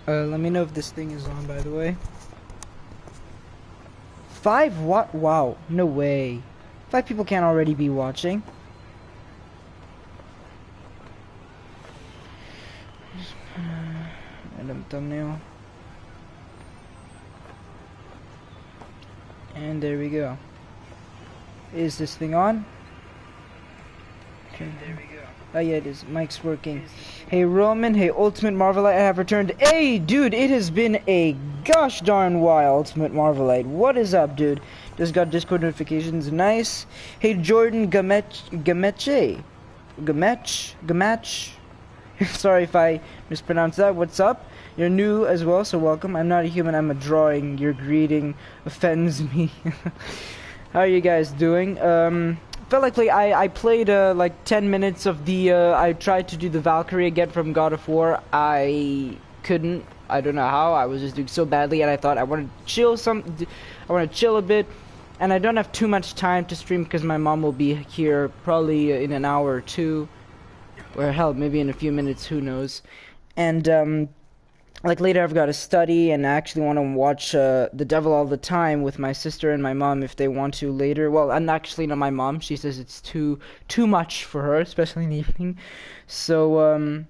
Let me know if this thing is on, by the way. 5 what? Wow, no way. 5 people can't already be watching. Random thumbnail. And there we go. Is this thing on? Okay, there we go. Oh yeah, it is. Mic's working. Hey Roman, hey Ultimate Marvelite, I have returned. Hey dude, it has been a gosh darn while, Ultimate Marvelite. What is up, dude? Just got Discord notifications, nice. Hey Jordan Gamech. Sorry if I mispronounced that. What's up? You're new as well, so welcome. I'm not a human, I'm a drawing. Your greeting offends me. How are you guys doing? Felt like I played like 10 minutes of the I tried to do the Valkyrie again from God of War. I couldn't. I don't know how. I was just doing so badly, and I thought I want to chill a bit, and I don't have too much time to stream because my mom will be here probably in an hour or two, or hell, maybe in a few minutes, who knows. And like later I've got to study, and I actually want to watch The Devil All the Time with my sister and my mom if they want to later. Well, and actually not my mom. She says it's too much for her, especially in the evening. So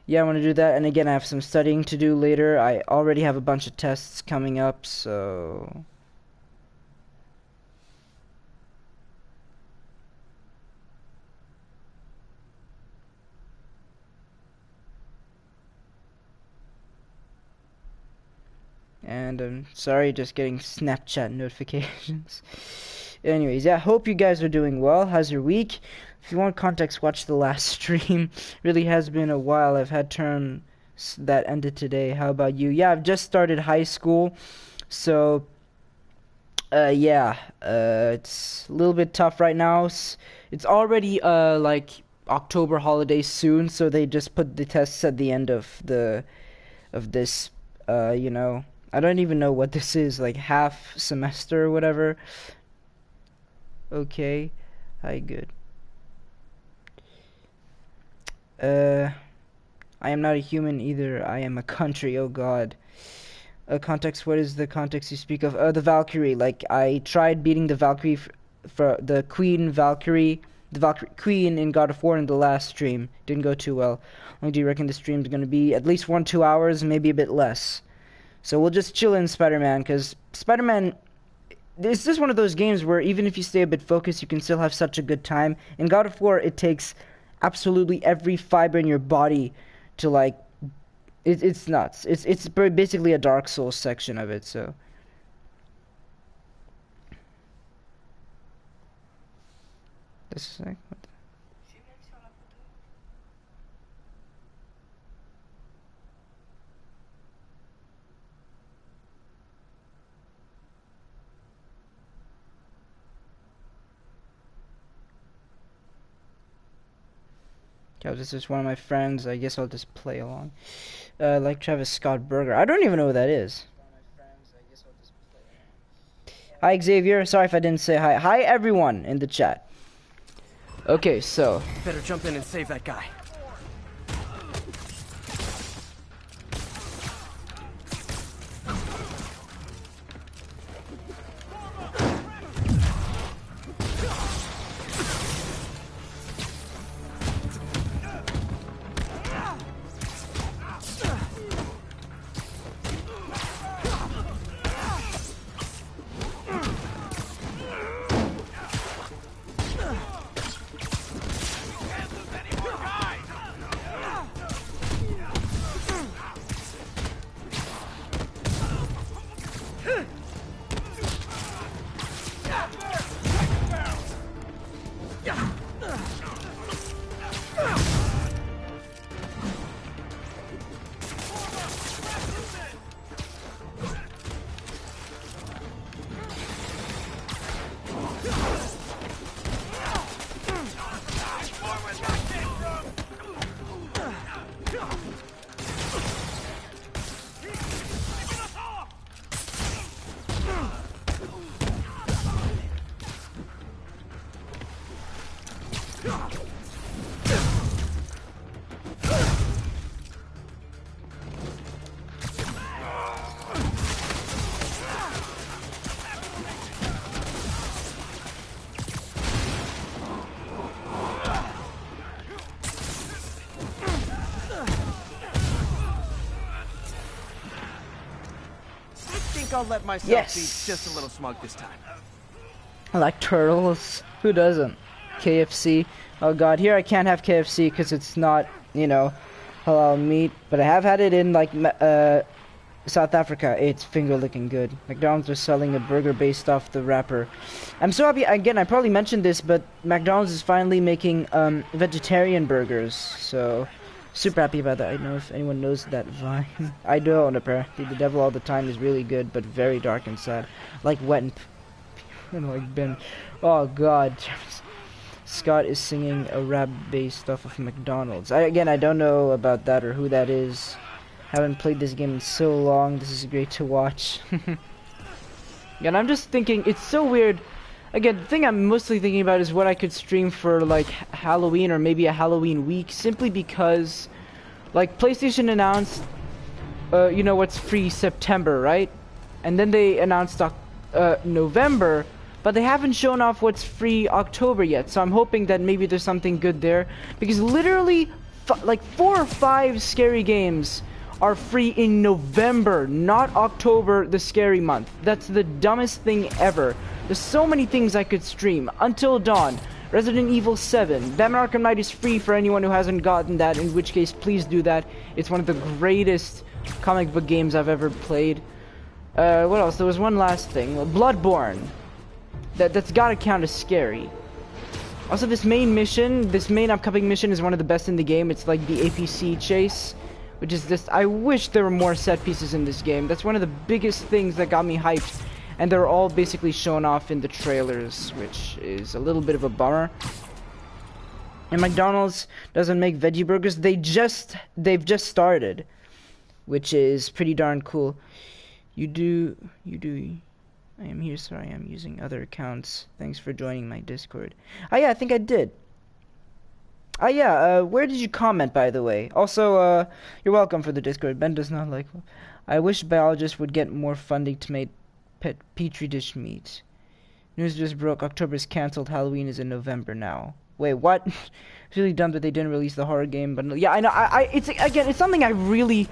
yeah, I want to do that. And again, I have some studying to do later. I already have a bunch of tests coming up, so and I'm sorry, just getting Snapchat notifications. Anyways, yeah, hope you guys are doing well. How's your week? If you want context, watch the last stream. Really has been a while. I've had terms that ended today. How about you? Yeah, I've just started high school, so yeah, it's a little bit tough right now. It's already like October holidays soon, so they just put the tests at the end of this you know, I don't even know what this is, like half semester or whatever. Okay, hi, good. I am not a human either. I am a country. Oh God. Context. What is the context you speak of? The Valkyrie. Like I tried beating the Valkyrie for the Queen Valkyrie, the Valkyrie Queen in God of War in the last stream. Didn't go too well. How long do you reckon the stream's gonna be? At least 1-2 hours, maybe a bit less. So we'll just chill in Spider-Man, because Spider-Man, it's just one of those games where even if you stay a bit focused, you can still have such a good time. In God of War, it takes absolutely every fiber in your body to, like, it's nuts. It's basically a Dark Souls section of it, so. This is like, what the... Yeah, this is one of my friends. I guess I'll just play along. Like Travis Scott Burger. I don't even know who that is. Hi, Xavier. Sorry if I didn't say hi. Hi, everyone in the chat. Okay, so. Better jump in and save that guy. think I'll let myself Yes. be just a little smug this time. I like turtles. Who doesn't? KFC. Oh god, here I can't have KFC because it's not, you know, halal meat. But I have had it in like South Africa. It's finger licking good. McDonald's are selling a burger based off the wrapper. I'm so happy. Again, I probably mentioned this, but McDonald's is finally making vegetarian burgers. So super happy about that. I don't know if anyone knows that Vine. I don't apparently. The Devil All the Time is really good, but very dark and sad. Like wet and like Ben. Oh god. Scott is singing a rap based off of McDonald's. Again, I don't know about that or who that is. Haven't played this game in so long. This is great to watch. And I'm just thinking, it's so weird. Again, the thing I'm mostly thinking about is what I could stream for like Halloween or maybe a Halloween week, simply because like PlayStation announced you know what's free September, right? And then they announced November, but they haven't shown off what's free October yet. So I'm hoping that maybe there's something good there, because literally like 4 or 5 scary games are free in November, not October, the scary month. That's the dumbest thing ever. There's so many things I could stream. Until Dawn, Resident Evil 7, Batman Arkham Knight is free for anyone who hasn't gotten that, in which case please do that. It's one of the greatest comic book games I've ever played. What else? There was one last thing. Bloodborne. That's gotta count as scary. Also, this main upcoming mission is one of the best in the game. It's like the APC chase, which is just, I wish there were more set pieces in this game. That's one of the biggest things that got me hyped, and they're all basically shown off in the trailers, which is a little bit of a bummer. And McDonald's doesn't make veggie burgers. They've just started, which is pretty darn cool. You do. I am here, sorry, I'm using other accounts. Thanks for joining my Discord. Oh yeah, I think I did. Oh yeah, where did you comment, by the way? Also, you're welcome for the Discord. Ben does not like... I wish biologists would get more funding to make petri dish meat. News just broke. October's cancelled. Halloween is in November now. Wait, what? It's really dumb that they didn't release the horror game, but yeah, I know. It's again, it's something I really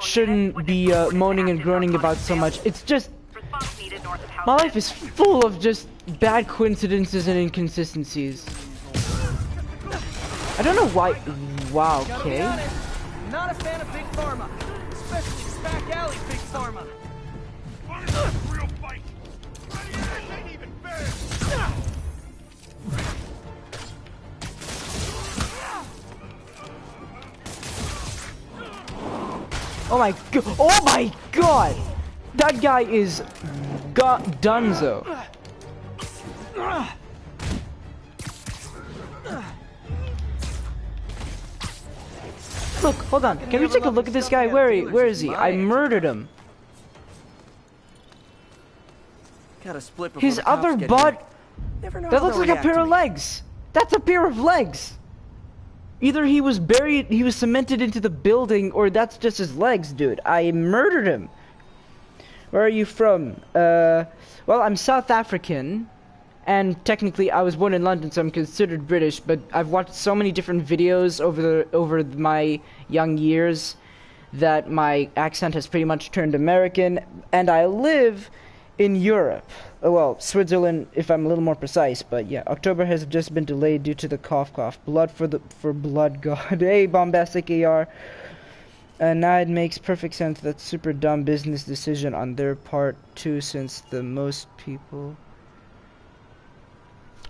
shouldn't be moaning and groaning about so much. It's just... my life is full of just bad coincidences and inconsistencies. I don't know why. Wow, okay. Not a fan of Big Pharma, especially Back Alley Big Pharma. Real fight. Ain't even fair. Oh my god! Oh my god! That guy is Dunzo. Look, hold on. Can we take a look at this guy? Where is he? I murdered him. His other butt. That looks like a pair of legs. That's a pair of legs. Either he was buried, he was cemented into the building, or that's just his legs, dude. I murdered him. Where are you from? Well, I'm South African, and technically I was born in London, so I'm considered British, but I've watched so many different videos over my young years that my accent has pretty much turned American, and I live in Europe. Well, Switzerland, if I'm a little more precise, but yeah, October has just been delayed due to the cough. Blood for blood god. Hey, bombastic AR. Now it makes perfect sense. That's super dumb business decision on their part too, since the most people...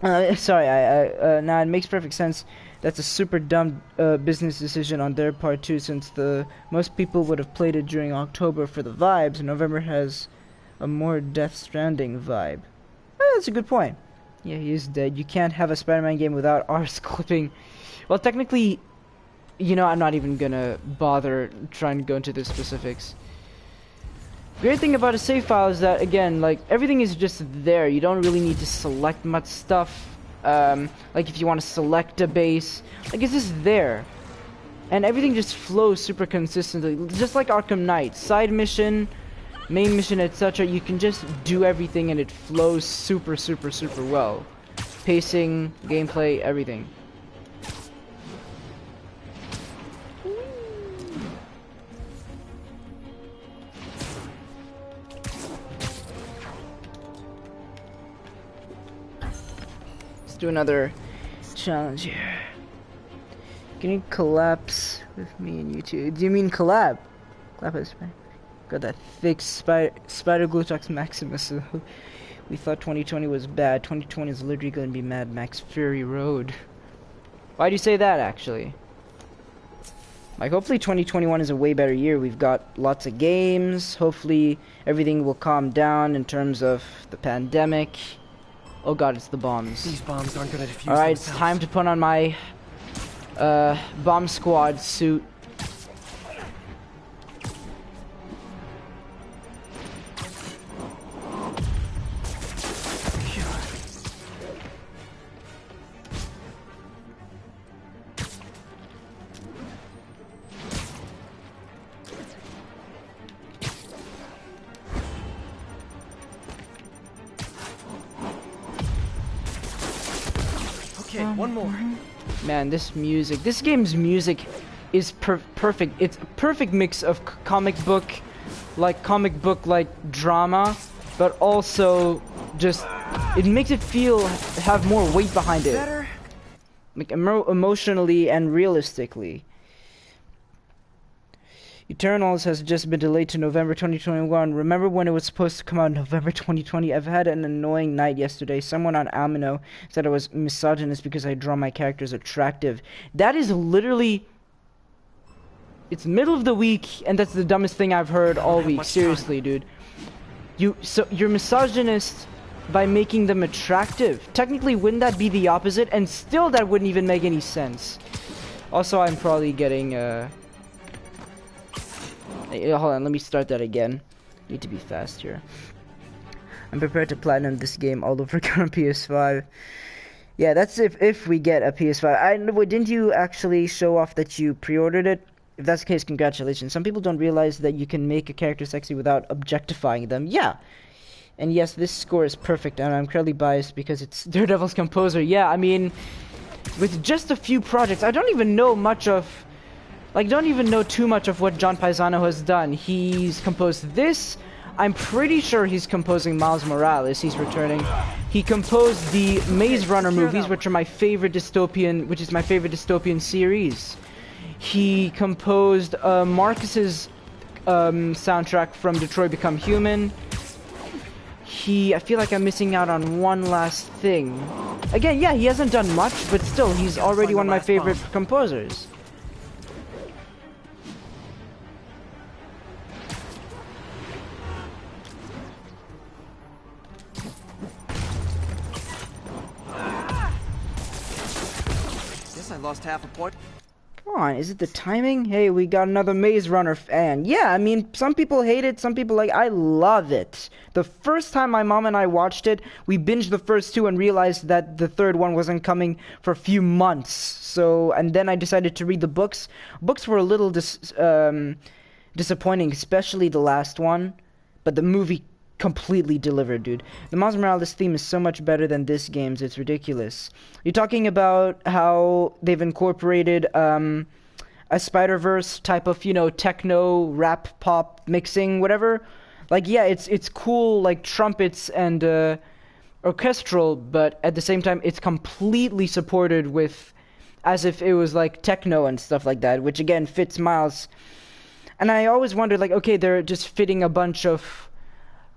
now it makes perfect sense. That's a super dumb business decision on their part too, since the most people would have played it during October for the vibes. November has a more Death Stranding vibe. Oh, that's a good point. Yeah, he is dead. You can't have a Spider-Man game without arse clipping. Well, technically, you know, I'm not even gonna bother trying to go into the specifics. Great thing about a save file is that, again, like, everything is just there. You don't really need to select much stuff. Like, if you want to select a base, like, it's just there. And everything just flows super consistently. Just like Arkham Knight. Side mission, main mission, etc. You can just do everything and it flows super, super, super well. Pacing, gameplay, everything. let's do another challenge here. Can you collapse with me and you two? Do you mean collab? Collab is fine. Got that thick spider Glutox Maximus. We thought 2020 was bad. 2020 is literally going to be Mad Max Fury Road. Why do you say that, actually? Like, hopefully 2021 is a way better year. We've got lots of games. Hopefully everything will calm down in terms of the pandemic. Oh god, it's the bombs. These bombs aren't gonna defuse. Alright, it's time to put on my bomb squad suit. Okay, one more. Man, this game's music is perfect. It's a perfect mix of comic book like drama, but also just it makes it have more weight behind it, Better? like emotionally and realistically. Eternals has just been delayed to November 2021. Remember when it was supposed to come out in November 2020? I've had an annoying night yesterday. Someone on Amino said I was misogynist because I draw my characters attractive. That is literally... It's middle of the week, and that's the dumbest thing I've heard all week. Seriously, dude. You're misogynist by making them attractive. Technically, wouldn't that be the opposite? And still, that wouldn't even make any sense. Also, I'm probably getting... Hold on, let me start that again. Need to be fast here. I'm prepared to platinum this game all over again on PS5. Yeah, that's if we get a PS5. Wait, didn't you actually show off that you pre-ordered it? If that's the case, congratulations. Some people don't realize that you can make a character sexy without objectifying them. Yeah. And yes, this score is perfect, and I'm incredibly biased because it's Daredevil's composer. Yeah, I mean, with just a few projects, I don't even know much of... Like, don't even know too much of what John Paisano has done. He's composed this. I'm pretty sure he's composing Miles Morales. He's returning. He composed the Maze Runner movies, which is my favorite dystopian series. He composed Marcus's soundtrack from Detroit Become Human. I feel like I'm missing out on one last thing. Again, yeah, he hasn't done much, but still, he's already one of my favorite composers. I lost half a point. Come on, is it the timing? Hey, we got another Maze Runner fan. Yeah, I mean, some people hate it, some people like. I love it. The first time my mom and I watched it, we binged the first two and realized that the third one wasn't coming for a few months. So, and then I decided to read the books. Books were a little disappointing, especially the last one, but the movie completely delivered, dude. The Miles Morales theme is so much better than this game's. It's ridiculous. You're talking about how they've incorporated a Spider-Verse type of, you know, techno rap pop mixing, whatever. Like, yeah, it's cool, like trumpets and orchestral, but at the same time it's completely supported with as if it was like techno and stuff like that, which again fits Miles. And I always wondered, like, okay, they're just fitting a bunch of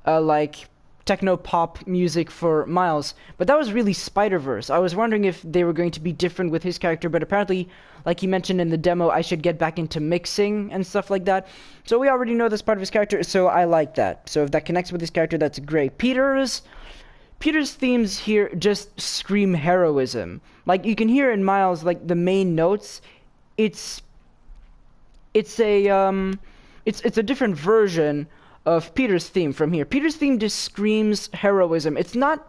like techno pop music for Miles, but that was really Spider-Verse. I was wondering if they were going to be different with his character, but apparently, like he mentioned in the demo, I should get back into mixing and stuff like that. So we already know that's part of his character, so I like that. So if that connects with his character, that's great. Peter's themes here just scream heroism. Like you can hear in Miles, like the main notes, it's a different version of Peter's theme from here. Peter's theme just screams heroism. It's not...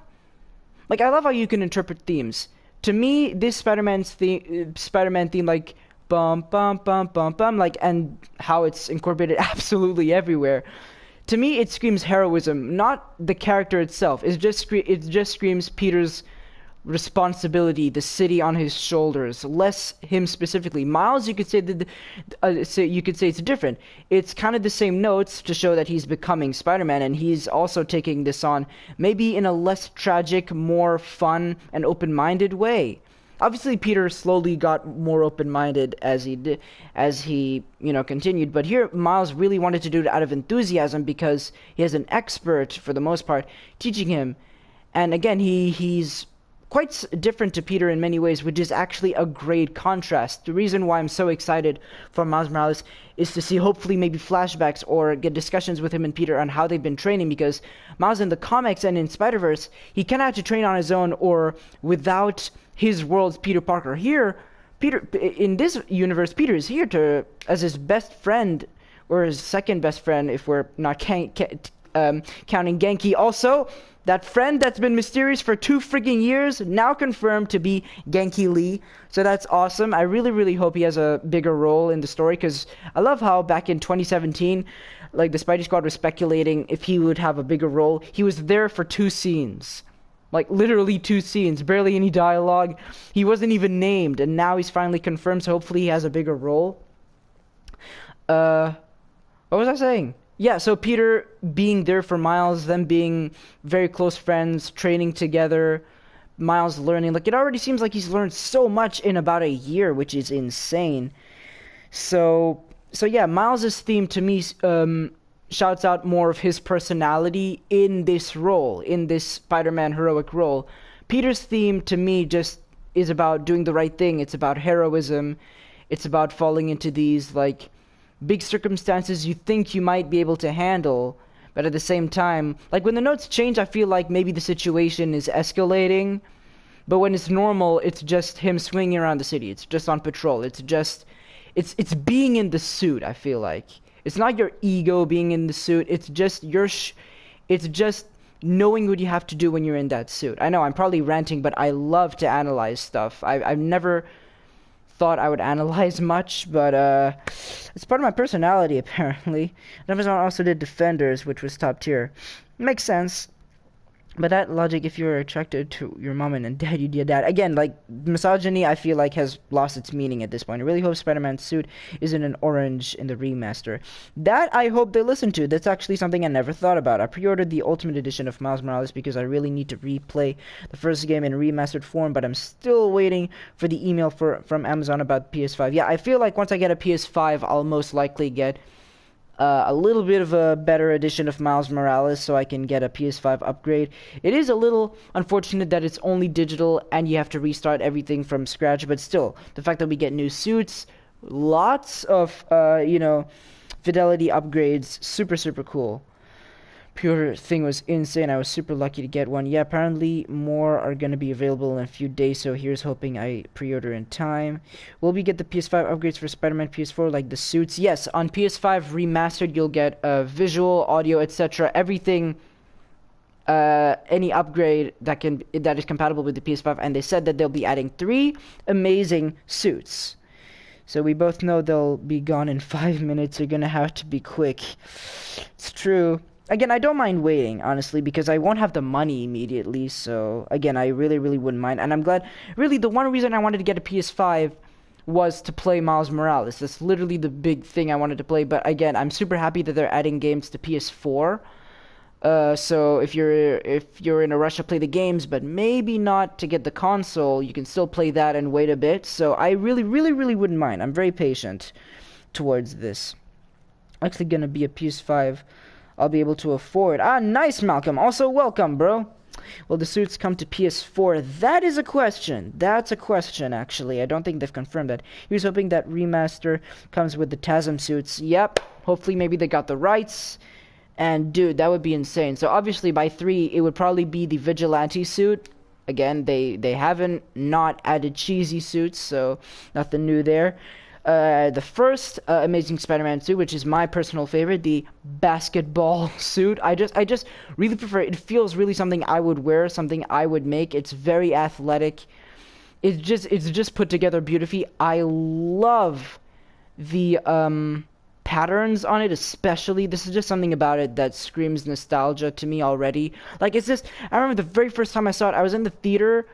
Like, I love how you can interpret themes. To me, this Spider-Man theme, like, bum, bum, bum, bum, bum, like, and how it's incorporated absolutely everywhere. To me, it screams heroism, not the character itself. It just screams Peter's, responsibility, the city on his shoulders, less him specifically. Miles, you could say that you could say it's different. It's kind of the same notes to show that he's becoming Spider-Man, and he's also taking this on maybe in a less tragic, more fun and open-minded way. Obviously, Peter slowly got more open-minded as he continued. But here, Miles really wanted to do it out of enthusiasm because he has an expert, for the most part, teaching him. And again, he's quite different to Peter in many ways, which is actually a great contrast. The reason why I'm so excited for Miles Morales is to see hopefully maybe flashbacks or get discussions with him and Peter on how they've been training, because Miles in the comics and in Spider-Verse, he kind of had to train on his own or without his world's Peter Parker. Here, Peter, in this universe, Peter is here to as his best friend, or his second best friend if we're not counting Genki. Also, that friend that's been mysterious for 2 freaking years, now confirmed to be Genki Lee. So that's awesome. I really, really hope he has a bigger role in the story, because I love how back in 2017, like the Spidey Squad was speculating if he would have a bigger role. He was there for 2 scenes. Like, literally 2 scenes, barely any dialogue. He wasn't even named, and now he's finally confirmed, so hopefully he has a bigger role. What was I saying? Yeah, so Peter being there for Miles, them being very close friends, training together, Miles learning. Like, it already seems like he's learned so much in about a year, which is insane. So yeah, Miles' theme to me shouts out more of his personality in this role, in this Spider-Man heroic role. Peter's theme to me just is about doing the right thing. It's about heroism. It's about falling into these, like, big circumstances you think you might be able to handle, but at the same time, like when the notes change, I feel like maybe the situation is escalating, but when it's normal, it's just him swinging around the city. It's just on patrol. It's just, it's being in the suit. I feel like it's not your ego being in the suit. It's just it's just knowing what you have to do when you're in that suit. I know I'm probably ranting, but I love to analyze stuff. I've never thought I would analyze much, but it's part of my personality apparently. Amazon also did Defenders, which was top tier. Makes sense. But that logic, if you're attracted to your mom and dad, you did that. Again, like, misogyny, I feel like, has lost its meaning at this point. I really hope Spider-Man's suit isn't an orange in the remaster. That, I hope they listen to. That's actually something I never thought about. I pre-ordered the Ultimate Edition of Miles Morales because I really need to replay the first game in remastered form, but I'm still waiting for the email from Amazon about PS5. Yeah, I feel like once I get a PS5, I'll most likely get a little bit of a better edition of Miles Morales so I can get a PS5 upgrade. It is a little unfortunate that it's only digital and you have to restart everything from scratch, but still, the fact that we get new suits, lots of, fidelity upgrades, super, super cool. Pure thing was insane. I was super lucky to get one. Yeah, apparently more are going to be available in a few days, so here's hoping I pre-order in time. Will we get the PS5 upgrades for Spider-Man PS4, like the suits? Yes, on PS5 Remastered, you'll get visual, audio, etc. Everything, any upgrade that is compatible with the PS5, and they said that they'll be adding 3 amazing suits. So we both know they'll be gone in 5 minutes. You're going to have to be quick. It's true. Again, I don't mind waiting, honestly, because I won't have the money immediately. So, again, I really, really wouldn't mind. And I'm glad, really, the one reason I wanted to get a PS5 was to play Miles Morales. That's literally the big thing I wanted to play. But, again, I'm super happy that they're adding games to PS4. So, if you're in a rush to play the games, but maybe not to get the console, you can still play that and wait a bit. So, I really, really, really wouldn't mind. I'm very patient towards this. Actually, gonna be a PS5 I'll be able to afford. Ah, nice, Malcolm. Also, welcome, bro. Will the suits come to PS4? That is a question. That's a question, actually. I don't think they've confirmed that. He was hoping that remaster comes with the TASM suits. Yep. Hopefully, maybe they got the rights. And, dude, that would be insane. So, obviously, by 3, it would probably be the Vigilante suit. Again, they haven't not added cheesy suits, so nothing new there. The first Amazing Spider-Man suit, which is my personal favorite, the basketball suit. I just really prefer it. It feels really something I would wear, something I would make. It's very athletic. It's just put together beautifully. I love the patterns on it, especially. This is just something about it that screams nostalgia to me already. Like, it's just, I remember the very first time I saw it, I was in the theater.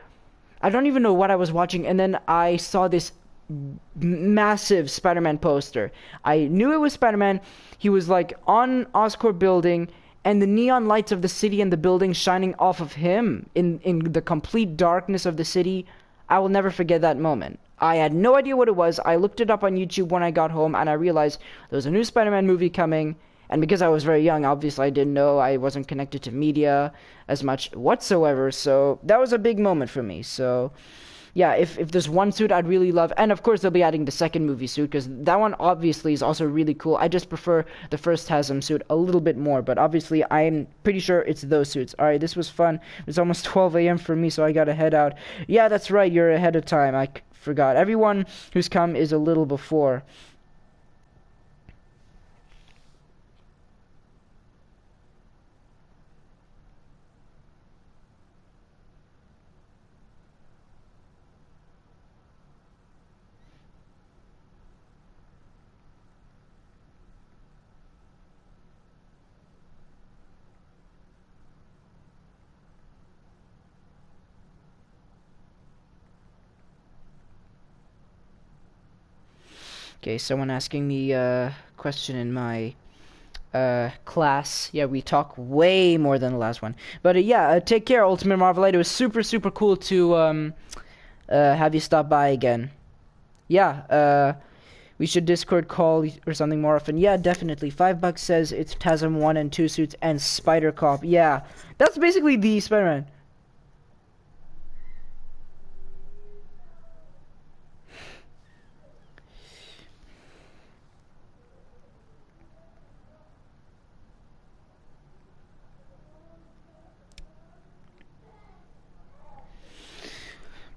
I don't even know what I was watching, and then I saw this massive Spider-Man poster. I knew it was Spider-Man. He was like on Oscorp building, and the neon lights of the city and the building shining off of him in the complete darkness of the city. I will never forget that moment. I had no idea what it was. I looked it up on YouTube when I got home, and I realized there was a new Spider-Man movie coming. And because I was very young, obviously I didn't know. I wasn't connected to media as much whatsoever. So that was a big moment for me. So yeah, if there's one suit I'd really love, and of course they'll be adding the second movie suit, because that one obviously is also really cool. I just prefer the first Hasm suit a little bit more, but obviously I'm pretty sure it's those suits. Alright, this was fun. It's almost 12 a.m. for me, so I gotta head out. Yeah, that's right, you're ahead of time. I forgot. Everyone who's come is a little before. Okay, someone asking me a question in my class. Yeah, we talk way more than the last one. But yeah, take care, Ultimate Marvelite. It was super cool to have you stop by again. Yeah, we should Discord call or something more often. Yeah, definitely. $5 says it's TASM 1 and 2 suits and Spider Cop. Yeah, that's basically the Spider-Man.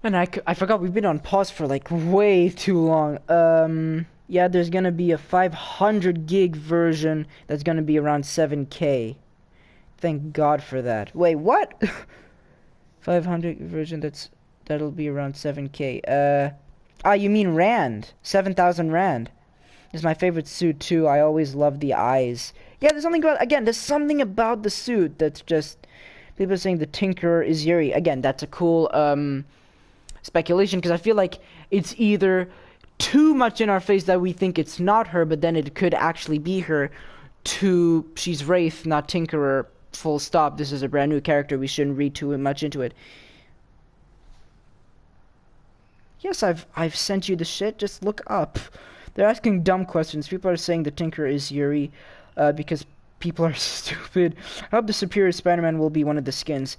And I forgot we've been on pause for like way too long. Yeah, there's gonna be a 500 gig version that's gonna be around 7K. Thank God for that. Wait, what? 500 version that'll be around 7K. You mean Rand? 7,000 Rand. Is my favorite suit too. I always love the eyes. Yeah, there's something about the suit that's just people are saying the Tinkerer is Yuri. Again, that's a cool speculation, because I feel like it's either too much in our face that we think it's not her, but then it could actually be her, to she's Wraith, not Tinkerer, full stop. This is a brand new character. We shouldn't read too much into it. Yes, I've sent you the shit. Just look up. They're asking dumb questions. People are saying the Tinkerer is Yuri because people are stupid. I hope the Superior Spider-Man will be one of the skins.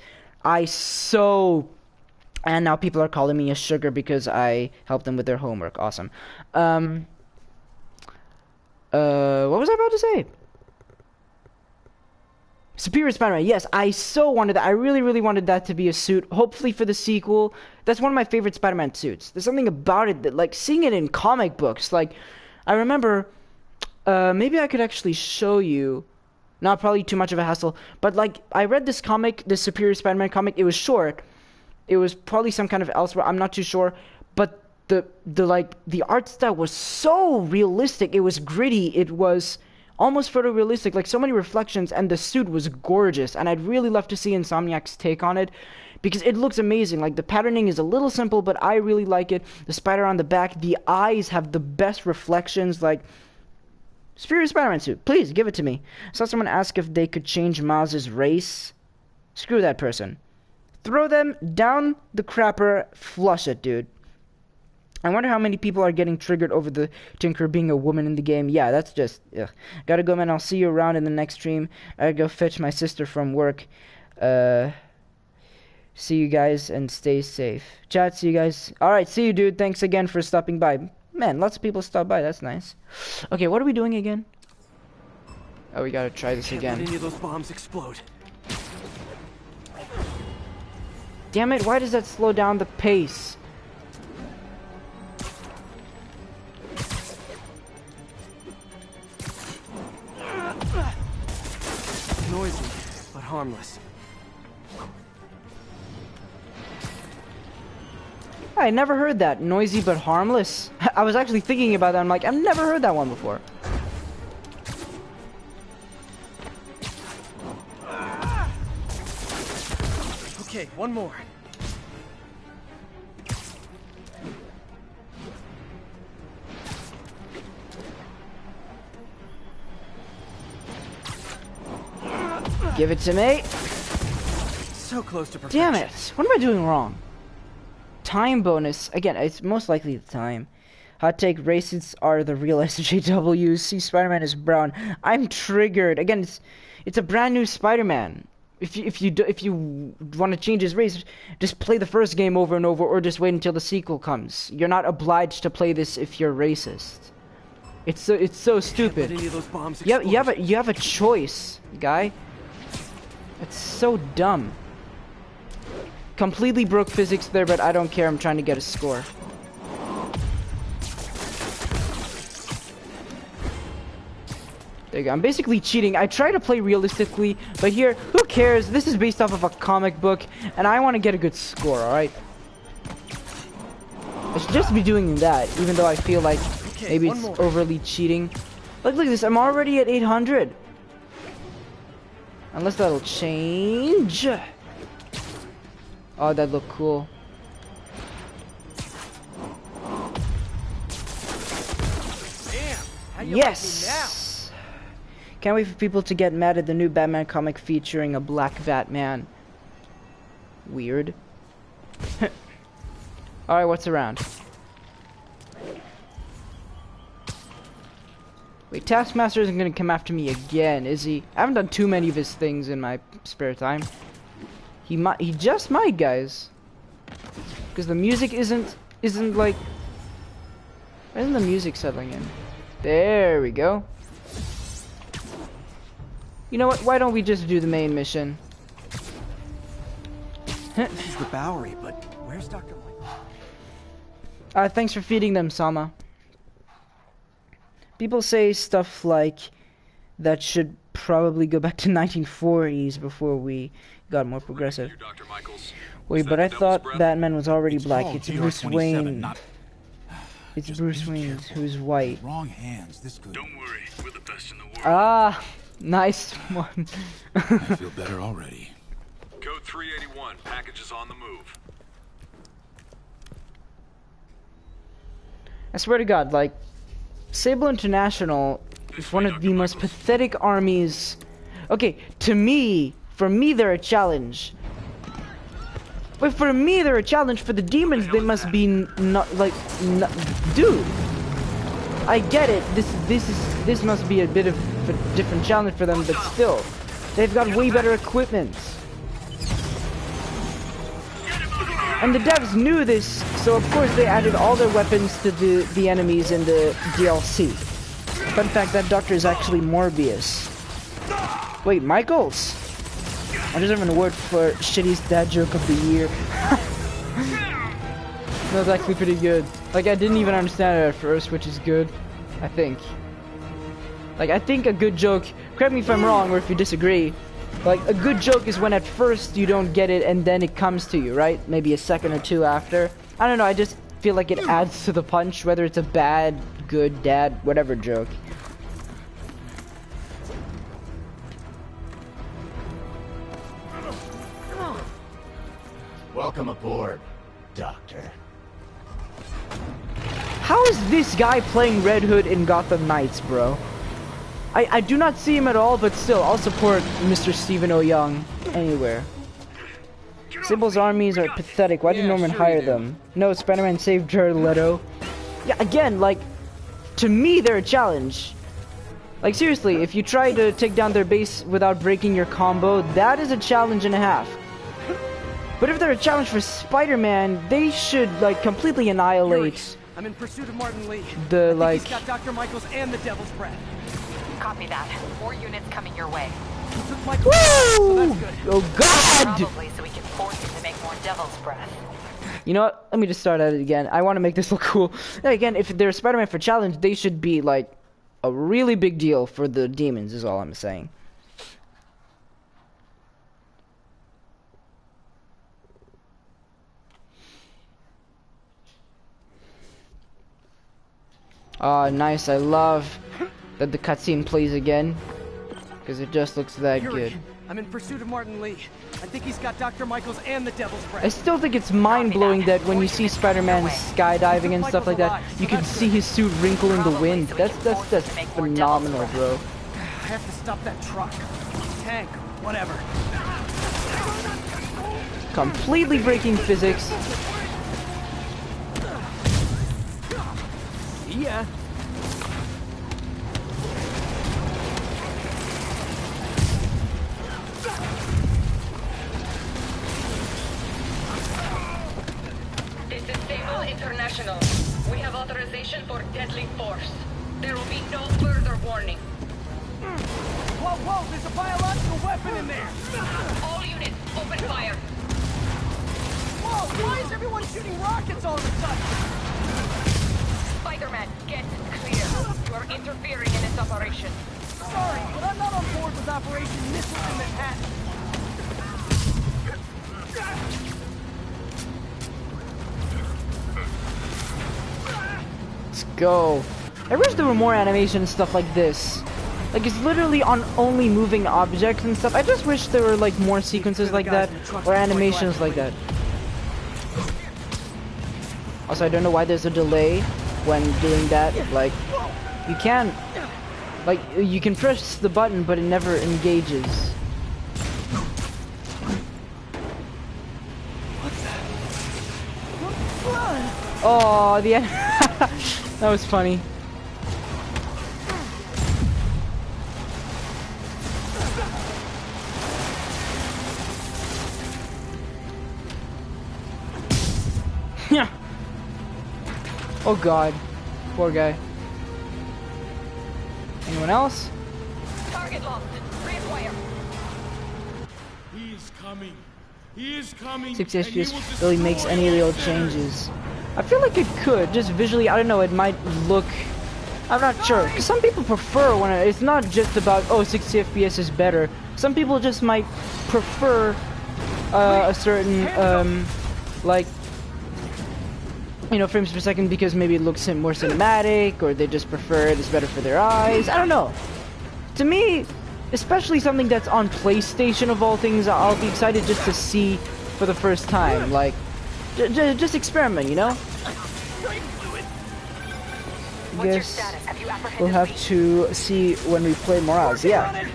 And now people are calling me a sugar because I helped them with their homework. Awesome. What was I about to say? Superior Spider-Man. Yes, I so wanted that. I really wanted that to be a suit. Hopefully for the sequel. That's one of my favorite Spider-Man suits. There's something about it that, like, seeing it in comic books. Like, I remember, maybe I could actually show you. Not probably too much of a hassle. But, like, I read this comic, this Superior Spider-Man comic. It was short. It was probably some kind of elsewhere. I'm not too sure. But the art style was so realistic. It was gritty. It was almost photorealistic, like so many reflections, and the suit was gorgeous. And I'd really love to see Insomniac's take on it, because it looks amazing. Like, the patterning is a little simple, but I really like it. The spider on the back, the eyes have the best reflections. Like, Superior Spider-Man suit, please give it to me. I saw someone ask if they could change Miles's race. Screw that person. Throw them down the crapper, flush it, dude. I wonder how many people are getting triggered over the Tinker being a woman in the game. Yeah, that's just, ugh. Gotta go, man. I'll see you around in the next stream. I gotta go fetch my sister from work. See you guys, and stay safe. Chat, see you guys. Alright, see you, dude. Thanks again for stopping by. Man, lots of people stop by. That's nice. Okay, what are we doing again? Oh, we gotta try this again. Can't let any of those bombs explode. Damn it, why does that slow down the pace? Noisy, but harmless. I never heard that. Noisy but harmless. I was actually thinking about that. I'm like, I've never heard that one before. Okay, one more. Give it to me. So close to perfection. Damn it. What am I doing wrong? Time bonus. Again, it's most likely the time. Hot take, racists are the real SJWs. See, Spider-Man is brown. I'm triggered. Again, it's a brand new Spider-Man. If you want to change his race, just play the first game over and over, or just wait until the sequel comes. You're not obliged to play this if you're racist. It's so stupid. Any of those bombs You have a choice, guy. It's so dumb. Completely broke physics there, but I don't care. I'm trying to get a score. There you go. I'm basically cheating. I try to play realistically, but here, who cares? This is based off of a comic book, and I want to get a good score, alright? I should just be doing that, even though I feel like maybe it's overly cheating. Look at this. I'm already at 800. Unless that'll change. Oh, that looked cool. Damn, how you Yes! like me now? Can't wait for people to get mad at the new Batman comic featuring a black Batman. Weird. Alright, what's around? Wait, Taskmaster isn't gonna come after me again, is he? I haven't done too many of his things in my spare time. He just might, guys. Because the music isn't like... Why isn't the music settling in? There we go. You know what? Why don't we just do the main mission? This is the Bowery, but where's Dr. Mike? Thanks for feeding them, Sama. People say stuff like that should probably go back to 1940s before we got more progressive. Wait, but I thought Batman was already black. It's Bruce Wayne. It's Bruce Wayne who's white. Wrong hands. This could. Don't worry, we're the best in the world. Ah, nice one. I feel better already. Code 381, packages on the move. I swear to God, like, Sable International is one of the most pathetic armies. Okay, for me, they're a challenge. But for me, they're a challenge. For the demons, they must be dude. I get it. This must be a bit of a different challenge for them, but still, they've got way better equipment. And the devs knew this, so of course they added all their weapons to the enemies in the DLC. Fun fact, that doctor is actually Morbius. Wait, Michaels? I deserve an award for shittiest dad joke of the year. That was actually pretty good. Like, I didn't even understand it at first, which is good, I think. Like, I think a good joke, correct me if I'm wrong or if you disagree, like, a good joke is when at first you don't get it and then it comes to you, right? Maybe a second or two after. I don't know, I just feel like it adds to the punch, whether it's a bad, good, dad, whatever joke. Welcome aboard, Doctor. How is this guy playing Red Hood in Gotham Knights, bro? I do not see him at all, but still, I'll support Mr. Stephen O. Young anywhere. Sable's armies are pathetic. Why did Norman hire them? No, Spider-Man saved Jared Leto. Yeah, again, like, to me, they're a challenge. Like, seriously, if you try to take down their base without breaking your combo, that is a challenge and a half. But if they're a challenge for Spider-Man, they should, like, completely annihilate I'm in pursuit of Martin Lee. the, like... He's got Dr. Michaels and the Devil's Breath. Copy that. More units coming your way. He took Michaels, so Woo! that's good. Oh, God! Probably so we can force him to make more Devil's Breath. You know what? Let me just start at it again. I want to make this look cool. And again, if they're Spider-Man for challenge, they should be, like, a really big deal for the demons, is all I'm saying. Ah, nice. I love that the cutscene plays again, because it just looks that Yuri, good. I'm in pursuit of Martin Lee. I think he's got Dr. Michaels and the Devil's Breath. I still think it's mind-blowing that when you see Spider-Man skydiving and stuff like that, you can see his suit wrinkle in the wind. That's phenomenal, bro. I have to stop that truck. Tank, Whatever. Completely breaking physics. Yeah. This is Sable International. We have authorization for deadly force. There will be no further warning. Whoa, whoa, there's a biological weapon in there! All units, open fire. Whoa, why is everyone shooting rockets all of a sudden? Spider-Man, get clear. You are interfering in this operation. Sorry, but I'm not on board with Operation Missiles in Manhattan. Let's go. I wish there were more animation stuff like this. Like, it's literally on only moving objects and stuff. I just wish there were, like, more sequences like that, or animations like that. Also, I don't know why there's a delay when doing that. Like, you can... Like, you can press the button, but it never engages. Oh, the end. That was funny. Yeah. Oh god. Poor guy. Anyone else? Target locked. Reacquire. He is coming. He is coming. 60 and he will FPS really makes destroy any all real sinners. changes. I feel like it could, just visually, I don't know, it might look... I'm not sure, because some people prefer when it's not just about, oh, 60 FPS is better. Some people just might prefer a certain, like, you know, frames per second because maybe it looks more cinematic, or they just prefer it, it's better for their eyes. I don't know. To me, especially something that's on PlayStation of all things, I'll be excited just to see for the first time. Like, just experiment, you know? I guess we'll have to see when we play Morales. Yeah.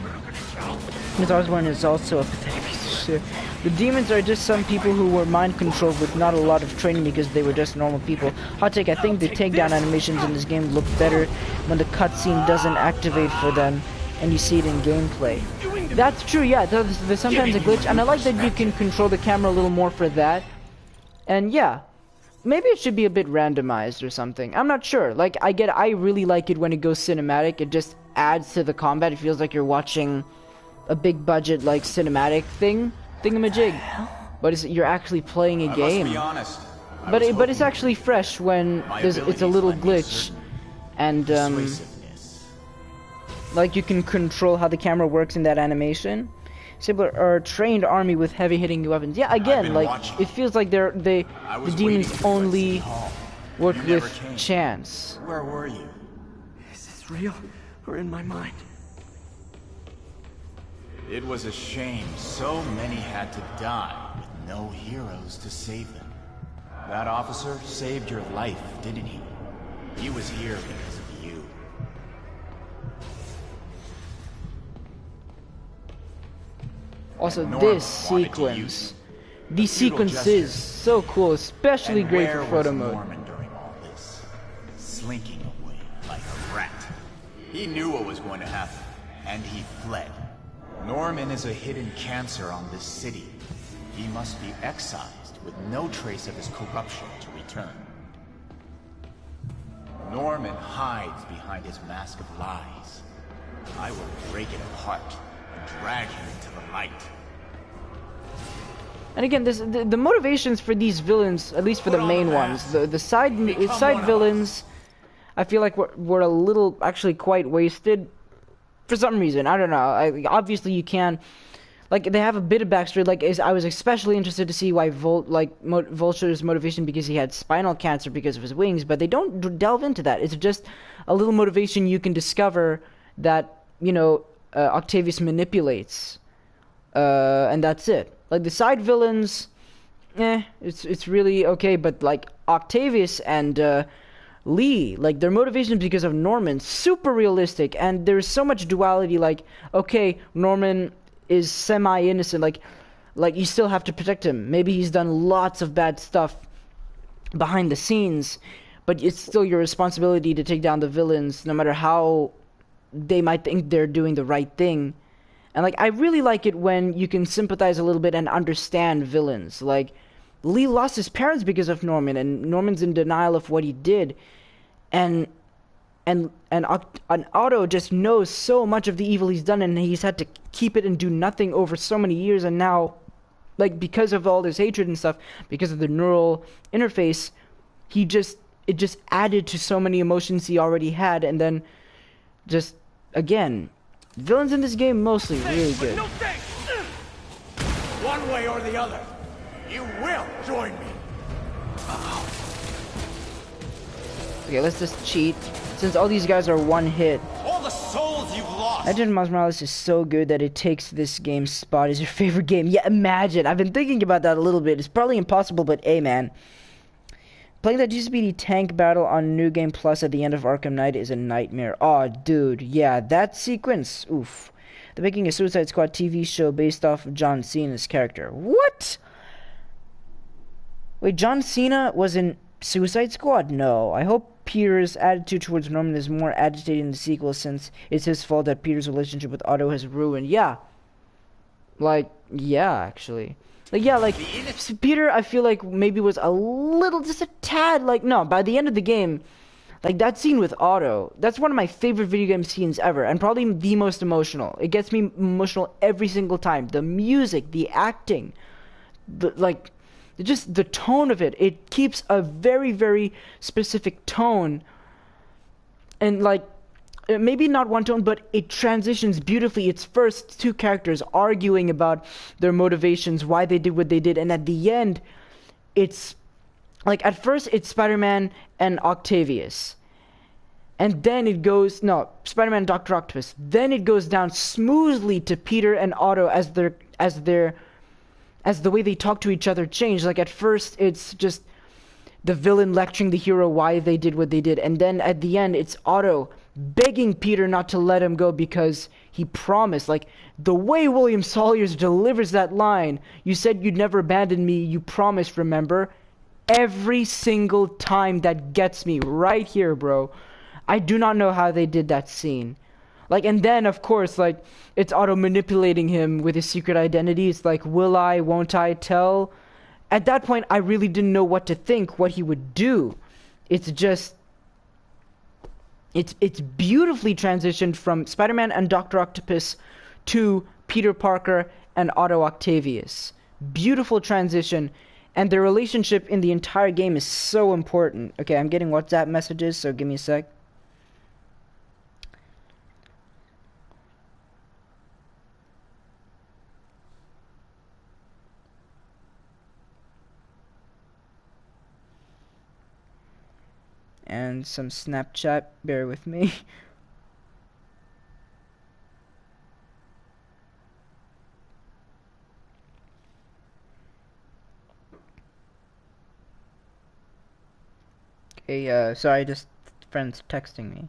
Because one is also a pathetic piece of shit. The demons are just some people who were mind controlled with not a lot of training because they were just normal people. Hot take, I think the takedown animations in this game look better when the cutscene doesn't activate for them and you see it in gameplay. That's true, yeah, there's sometimes a glitch, and I like that you can control the camera a little more for that. And yeah, maybe it should be a bit randomized or something. I'm not sure. Like, I really like it when it goes cinematic. It just adds to the combat. It feels like you're watching a big budget, like, cinematic thingamajig. But you're actually playing a game. I must be honest. But it's actually fresh when it's a little glitch. And, like, you can control how the camera works in that animation. Sable are a trained army with heavy-hitting weapons. Yeah, again, like, it feels like the demons only work with chance. Where were you? Is this real or in my mind? It was a shame so many had to die with no heroes to save them. That officer saved your life, didn't he? He was here because of you. Also, Norm this wanted to sequence, use these futile sequences, gesture. so cool, especially And great where for photo was mode. Norman during all this? Slinking away like a rat. He knew what was going to happen, and he fled. Norman is a hidden cancer on this city. He must be excised with no trace of his corruption to return. Norman hides behind his mask of lies. I will break it apart and drag him into the light. And again, the motivations for these villains, at least for the main ones, the side villains, I feel like were a little, actually quite wasted. For some reason, I don't know. Obviously, you can, like, they have a bit of backstory. Like, I was especially interested to see why Vulture's motivation, because he had spinal cancer because of his wings, but they don't delve into that. It's just a little motivation you can discover that, you know, Octavius manipulates, and that's it. Like, the side villains, it's really okay, but like Octavius and Lee, like, their motivation because of Norman, super realistic, and there's so much duality. Like, okay, Norman is semi-innocent. Like you still have to protect him. Maybe he's done lots of bad stuff behind the scenes, but it's still your responsibility to take down the villains, no matter how they might think they're doing the right thing. And like, I really like it when you can sympathize a little bit and understand villains. Like, Lee lost his parents because of Norman, and Norman's in denial of what he did, and Otto just knows so much of the evil he's done, and he's had to keep it and do nothing over so many years, and now, like, because of all this hatred and stuff, because of the neural interface, it just added to so many emotions he already had, and then just, again, villains in this game mostly really good. No thanks. One way or the other, you will join me. Okay, let's just cheat, since all these guys are one hit. All the souls you've lost. Imagine Miles Morales is so good that it takes this game's spot as your favorite game. Yeah, imagine. I've been thinking about that a little bit. It's probably impossible, but hey, man. Playing that GCPD tank battle on New Game Plus at the end of Arkham Knight is a nightmare. Aw, dude, yeah, that sequence, oof. They're making a Suicide Squad TV show based off of John Cena's character. What? Wait, John Cena was in Suicide Squad? No. I hope Peter's attitude towards Norman is more agitated in the sequel, since it's his fault that Peter's relationship with Otto has ruined. Yeah. Like, yeah, actually. Like, yeah, like, Peter, I feel like maybe was a little, just a tad, like, no, by the end of the game, like, that scene with Otto, that's one of my favorite video game scenes ever, and probably the most emotional. It gets me emotional every single time. The music, the acting, like, just the tone of it. It keeps a very, very specific tone, and, like, maybe not one tone, but it transitions beautifully. It's first two characters arguing about their motivations, why they did what they did, and at the end, it's like, at first it's Spider-Man and Octavius, and then it goes, no, Spider-Man and Dr. Octopus. Then it goes down smoothly to Peter and Otto as the way they talk to each other change. Like, at first it's just the villain lecturing the hero why they did what they did, and then at the end it's Otto begging Peter not to let him go because he promised. Like, the way William Sawyers delivers that line, "You said you'd never abandon me, you promised, remember?" Every single time, that gets me right here, bro. I do not know how they did that scene. Like, and then, of course, like, it's Otto manipulating him with his secret identity. It's like, will I, won't I tell? At that point, I really didn't know what to think, what he would do. It's just, it's beautifully transitioned from Spider-Man and Dr. Octopus to Peter Parker and Otto Octavius. Beautiful transition, and their relationship in the entire game is so important. Okay, I'm getting WhatsApp messages, so give me a sec. And some Snapchat, bear with me. Okay, sorry, just friends texting me.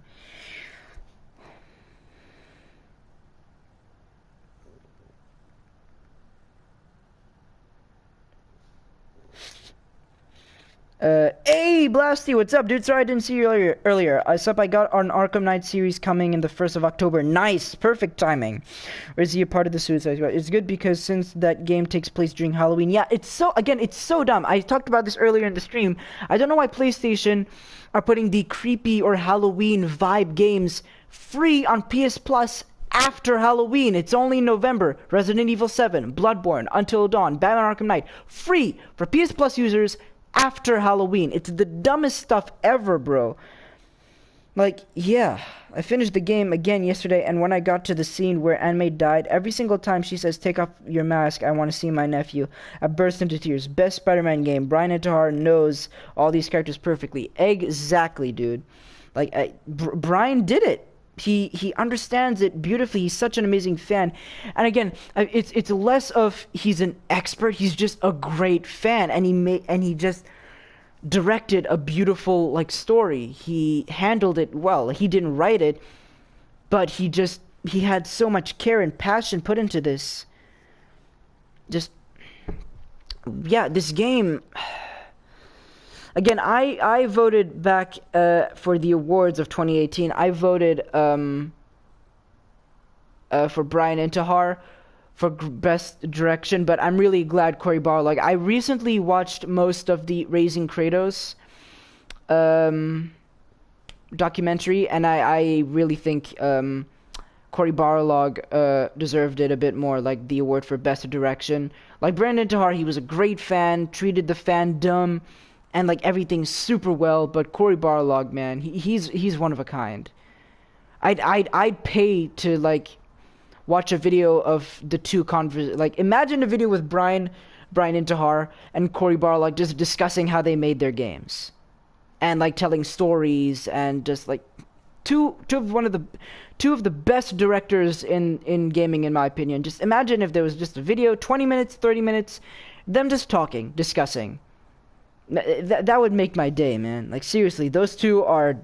Hey, Blasty, what's up, dude? Sorry I didn't see you earlier. I got an Arkham Knight series coming in the 1st of October. Nice, perfect timing. Or is he a part of the Suicide Squad? It's good because since that game takes place during Halloween. Yeah, it's so dumb. I talked about this earlier in the stream. I don't know why PlayStation are putting the creepy or Halloween vibe games free on PS Plus after Halloween. It's only in November. Resident Evil 7, Bloodborne, Until Dawn, Batman Arkham Knight. Free for PS Plus users after Halloween. It's the dumbest stuff ever, bro. Like, yeah, I finished the game again yesterday, and when I got to the scene where Aunt May died, every single time she says, "Take off your mask, I want to see my nephew," I burst into tears. Best Spider-Man game. Brian Intihar knows all these characters perfectly. Exactly, dude. Like, Brian did it. He understands it beautifully. He's such an amazing fan. And again, it's less of he's an expert. He's just a great fan, and he just directed a beautiful, like, story. He handled it well. He didn't write it, but he just he had so much care and passion put into this. Just, yeah, this game. Again, I voted back for the awards of 2018. I voted for Brian Intihar for best direction, but I'm really glad Cory Barlog. I recently watched most of the Raising Kratos documentary, and I really think Cory Barlog deserved it a bit more, like the award for best direction. Like Brandon Tahar, he was a great fan, treated the fandom and like everything super well, but Cory Barlog, man, he's one of a kind. I'd pay to like watch a video of the two like imagine a video with Brian Intihar and Cory Barlog just discussing how they made their games and like telling stories, and just like two of the best directors in gaming, in my opinion. Just imagine if there was just a video, 20 minutes, 30 minutes, them just talking, discussing. That would make my day, man. Like seriously, those two are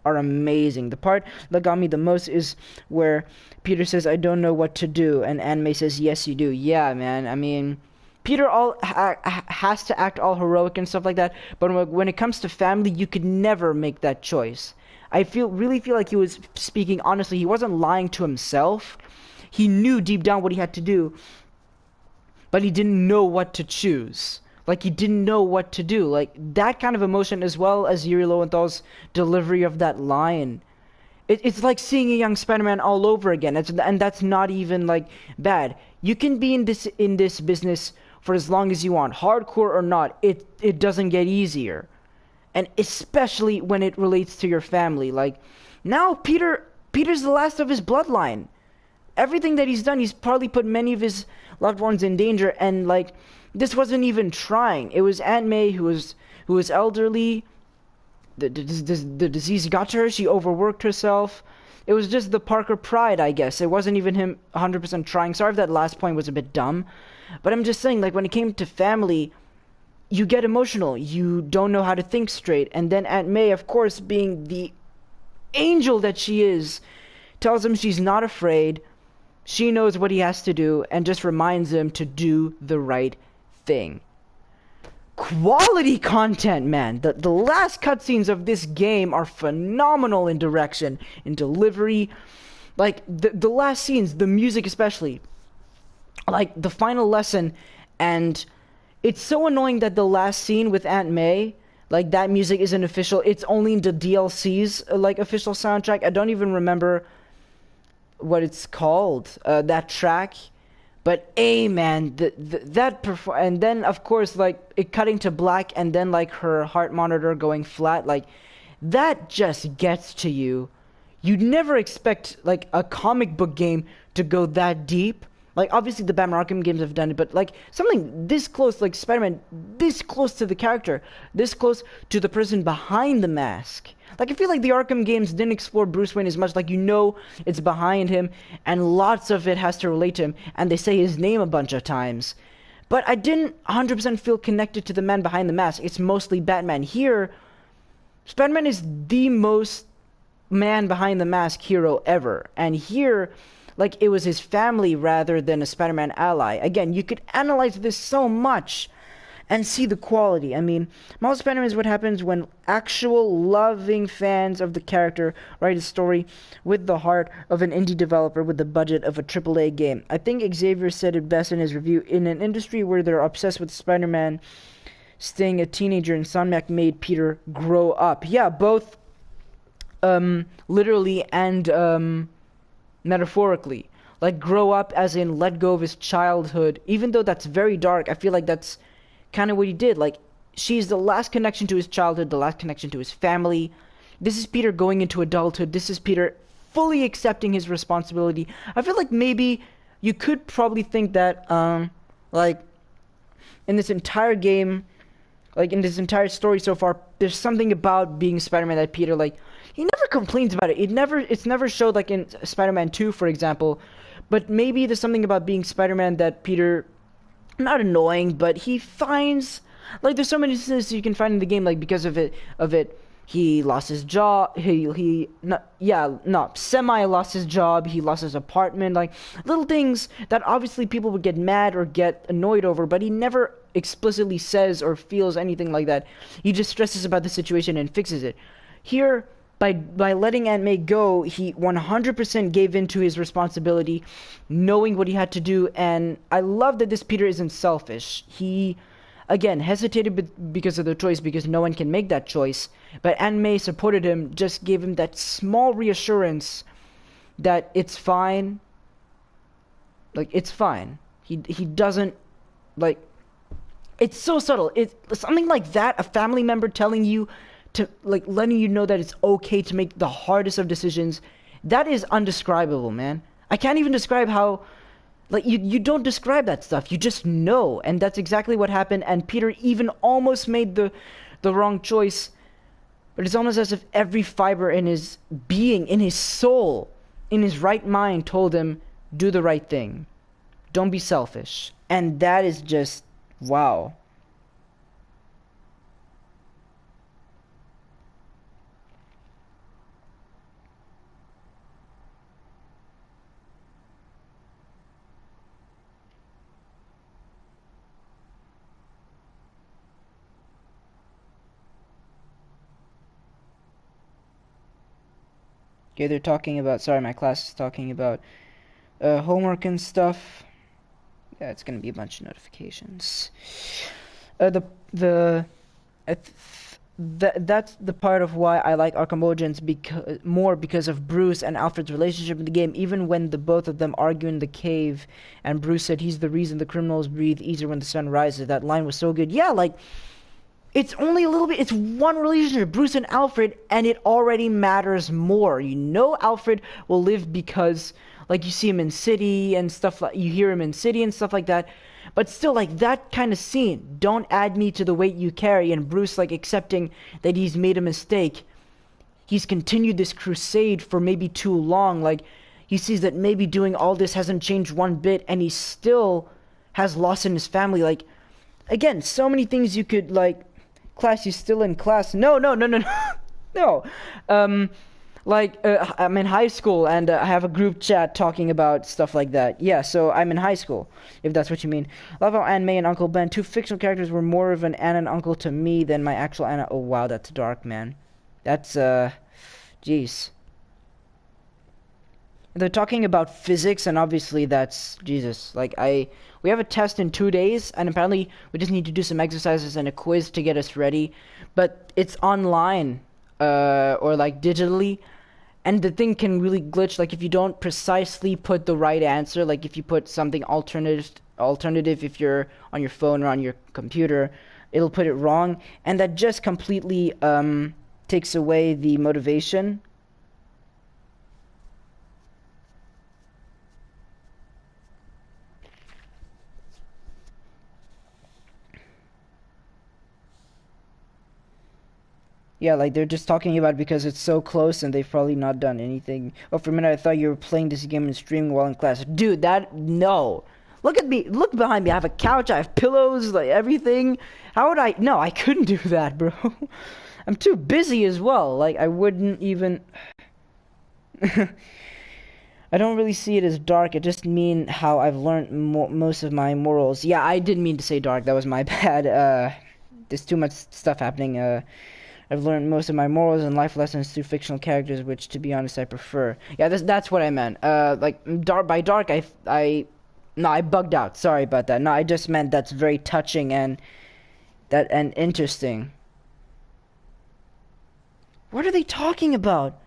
amazing. The part that got me the most is where Peter says, "I don't know what to do," and Anime says, "Yes, you do." Yeah, man. I mean, Peter has to act all heroic and stuff like that, but when it comes to family, you could never make that choice. I really feel like he was speaking honestly. He wasn't lying to himself. He knew deep down what he had to do, but he didn't know what to choose. Like, he didn't know what to do. Like, that kind of emotion, as well as Yuri Lowenthal's delivery of that line. It's like seeing a young Spider-Man all over again. And that's not even, like, bad. You can be in this business for as long as you want. Hardcore or not, it doesn't get easier. And especially when it relates to your family. Like, now Peter's the last of his bloodline. Everything that he's done, he's probably put many of his loved ones in danger, and, like, this wasn't even trying. It was Aunt May who was elderly. The disease got to her. She overworked herself. It was just the Parker pride, I guess. It wasn't even him 100% trying. Sorry if that last point was a bit dumb. But I'm just saying, like, when it came to family, you get emotional. You don't know how to think straight. And then Aunt May, of course, being the angel that she is, tells him she's not afraid. She knows what he has to do, and just reminds him to do the right thing. Quality content, man. The last cutscenes of this game are phenomenal in direction, in delivery. Like, the last scenes, the music especially. Like, the final lesson, and it's so annoying that the last scene with Aunt May, like, that music isn't official. It's only in the DLC's, like, official soundtrack. I don't even remember what it's called, that track. But man, and then of course, like, it cutting to black, and then like her heart monitor going flat, like, that just gets to you. You'd never expect like a comic book game to go that deep. Like, obviously the Batman Arkham games have done it, but like something this close, like Spider-Man, this close to the character, this close to the person behind the mask. Like, I feel like the Arkham games didn't explore Bruce Wayne as much. Like, you know it's behind him, and lots of it has to relate to him, and they say his name a bunch of times. But I didn't 100% feel connected to the man behind the mask. It's mostly Batman. Here, Spider-Man is the most man behind the mask hero ever. And here, like, it was his family rather than a Spider-Man ally. Again, you could analyze this so much and see the quality. I mean, Miles Spider-Man is what happens when actual loving fans of the character write a story with the heart of an indie developer with the budget of a AAA game. I think Xavier said it best in his review. In an industry where they're obsessed with Spider-Man staying a teenager, Insomniac made Peter grow up. Yeah, both literally and metaphorically. Like, grow up as in let go of his childhood. Even though that's very dark, I feel like that's kind of what he did. Like, she's the last connection to his childhood, the last connection to his family. This is Peter going into adulthood. This is Peter fully accepting his responsibility. I feel like maybe you could probably think that, like, in this entire game, like, in this entire story so far, there's something about being Spider-Man that Peter, like, he never complains about it. It's never showed, like, in Spider-Man 2, for example. But maybe there's something about being Spider-Man that Peter, not annoying, but he finds, like, there's so many instances you can find in the game, like, because of it He lost his job. Semi lost his job. He lost his apartment. Like little things that obviously people would get mad or get annoyed over, but he never explicitly says or feels anything like that. He just stresses about the situation and fixes it. Here, by letting Aunt May go, he 100% gave in to his responsibility, knowing what he had to do. And I love that this Peter isn't selfish. He, again, hesitated because of the choice, because no one can make that choice. But Aunt May supported him, just gave him that small reassurance that it's fine. Like, it's fine. He doesn't, like, it's so subtle. It's something like that, a family member telling you to, like, letting you know that it's okay to make the hardest of decisions. That is undescribable, man. I can't even describe how, like, you don't describe that stuff. You just know. And that's exactly what happened. And Peter even almost made the wrong choice. But it's almost as if every fiber in his being, in his soul, in his right mind told him, do the right thing. Don't be selfish. And that is just, wow. Okay, they're talking about, sorry, my class is talking about homework and stuff. Yeah, it's gonna be a bunch of notifications. That's the part of why I like Arkham Origins because of Bruce and Alfred's relationship in the game. Even when the both of them argue in the cave, and Bruce said he's the reason the criminals breathe easier when the sun rises. That line was so good. Yeah, like, it's only a little bit, it's one relationship, Bruce and Alfred, and it already matters more. You know Alfred will live because, like, you see him in City and stuff, like, you hear him in City and stuff like that. But still, like, that kind of scene, don't add me to the weight you carry, and Bruce, like, accepting that he's made a mistake. He's continued this crusade for maybe too long. Like, he sees that maybe doing all this hasn't changed one bit, and he still has loss in his family. Like, again, so many things you could, like, class, you still in class? No. No. I'm in high school, and I have a group chat talking about stuff like that. Yeah, so I'm in high school, if that's what you mean. Love how Aunt May and Uncle Ben, two fictional characters, were more of an aunt and uncle to me than my actual aunt. Oh, wow, that's dark, man. That's, jeez. They're talking about physics, and obviously that's, Jesus. Like, we have a test in 2 days, and apparently we just need to do some exercises and a quiz to get us ready. But it's online, or, like, digitally. And the thing can really glitch, like, if you don't precisely put the right answer, like, if you put something alternative if you're on your phone or on your computer, it'll put it wrong. And that just completely, takes away the motivation. Yeah, like, they're just talking about it because it's so close and they've probably not done anything. Oh, for a minute I thought you were playing this game and streaming while in class. Dude, no. Look at me. Look behind me. I have a couch. I have pillows, like, everything. How would I? No, I couldn't do that, bro. I'm too busy as well. Like, I wouldn't even... I don't really see it as dark. It just mean how I've learned most of my morals. Yeah, I didn't mean to say dark. That was my bad. There's too much stuff happening. I've learned most of my morals and life lessons through fictional characters, which, to be honest, I prefer. Yeah, that's what I meant. Like, by dark, I bugged out. Sorry about that. No, I just meant that's very touching and interesting. What are they talking about?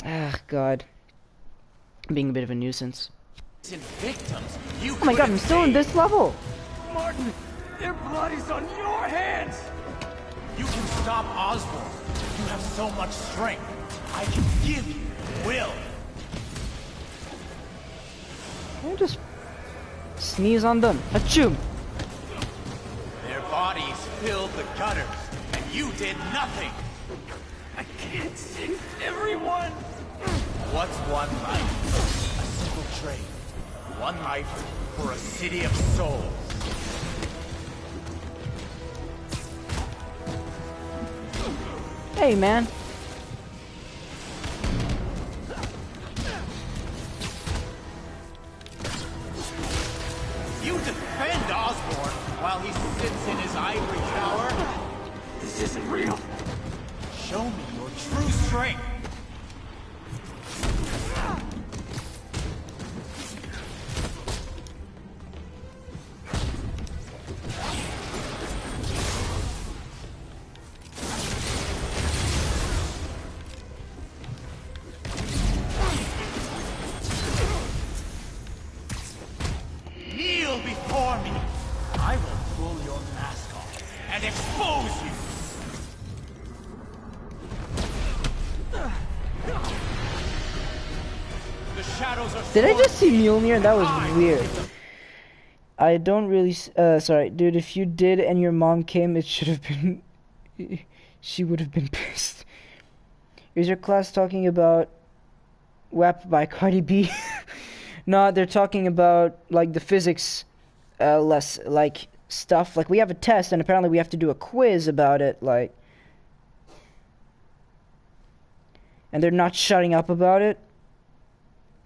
Ah, God. I'm being a bit of a nuisance. Victims, Oh my God, I'm still in this level. Martin, their blood is on your hands! You can stop Osborn. You have so much strength. I can give you will. Can I just sneeze on them? Achoo! Their bodies filled the gutters, and you did nothing. I can't save everyone. What's one life? A simple trade. One life for a city of souls. Hey, man. You defend Osborn while he sits in his ivory tower? This isn't real. Show me your true strength. Kneel before me. I will pull your mask off and expose you. The shadows are. Did I just see Mjolnir? That was weird. I don't really. Sorry, dude. If you did and your mom came, it should have been. She would have been pissed. Is your class talking about WAP by Cardi B? No, they're talking about like the physics, less like stuff. Like we have a test, and apparently we have to do a quiz about it. Like, and they're not shutting up about it.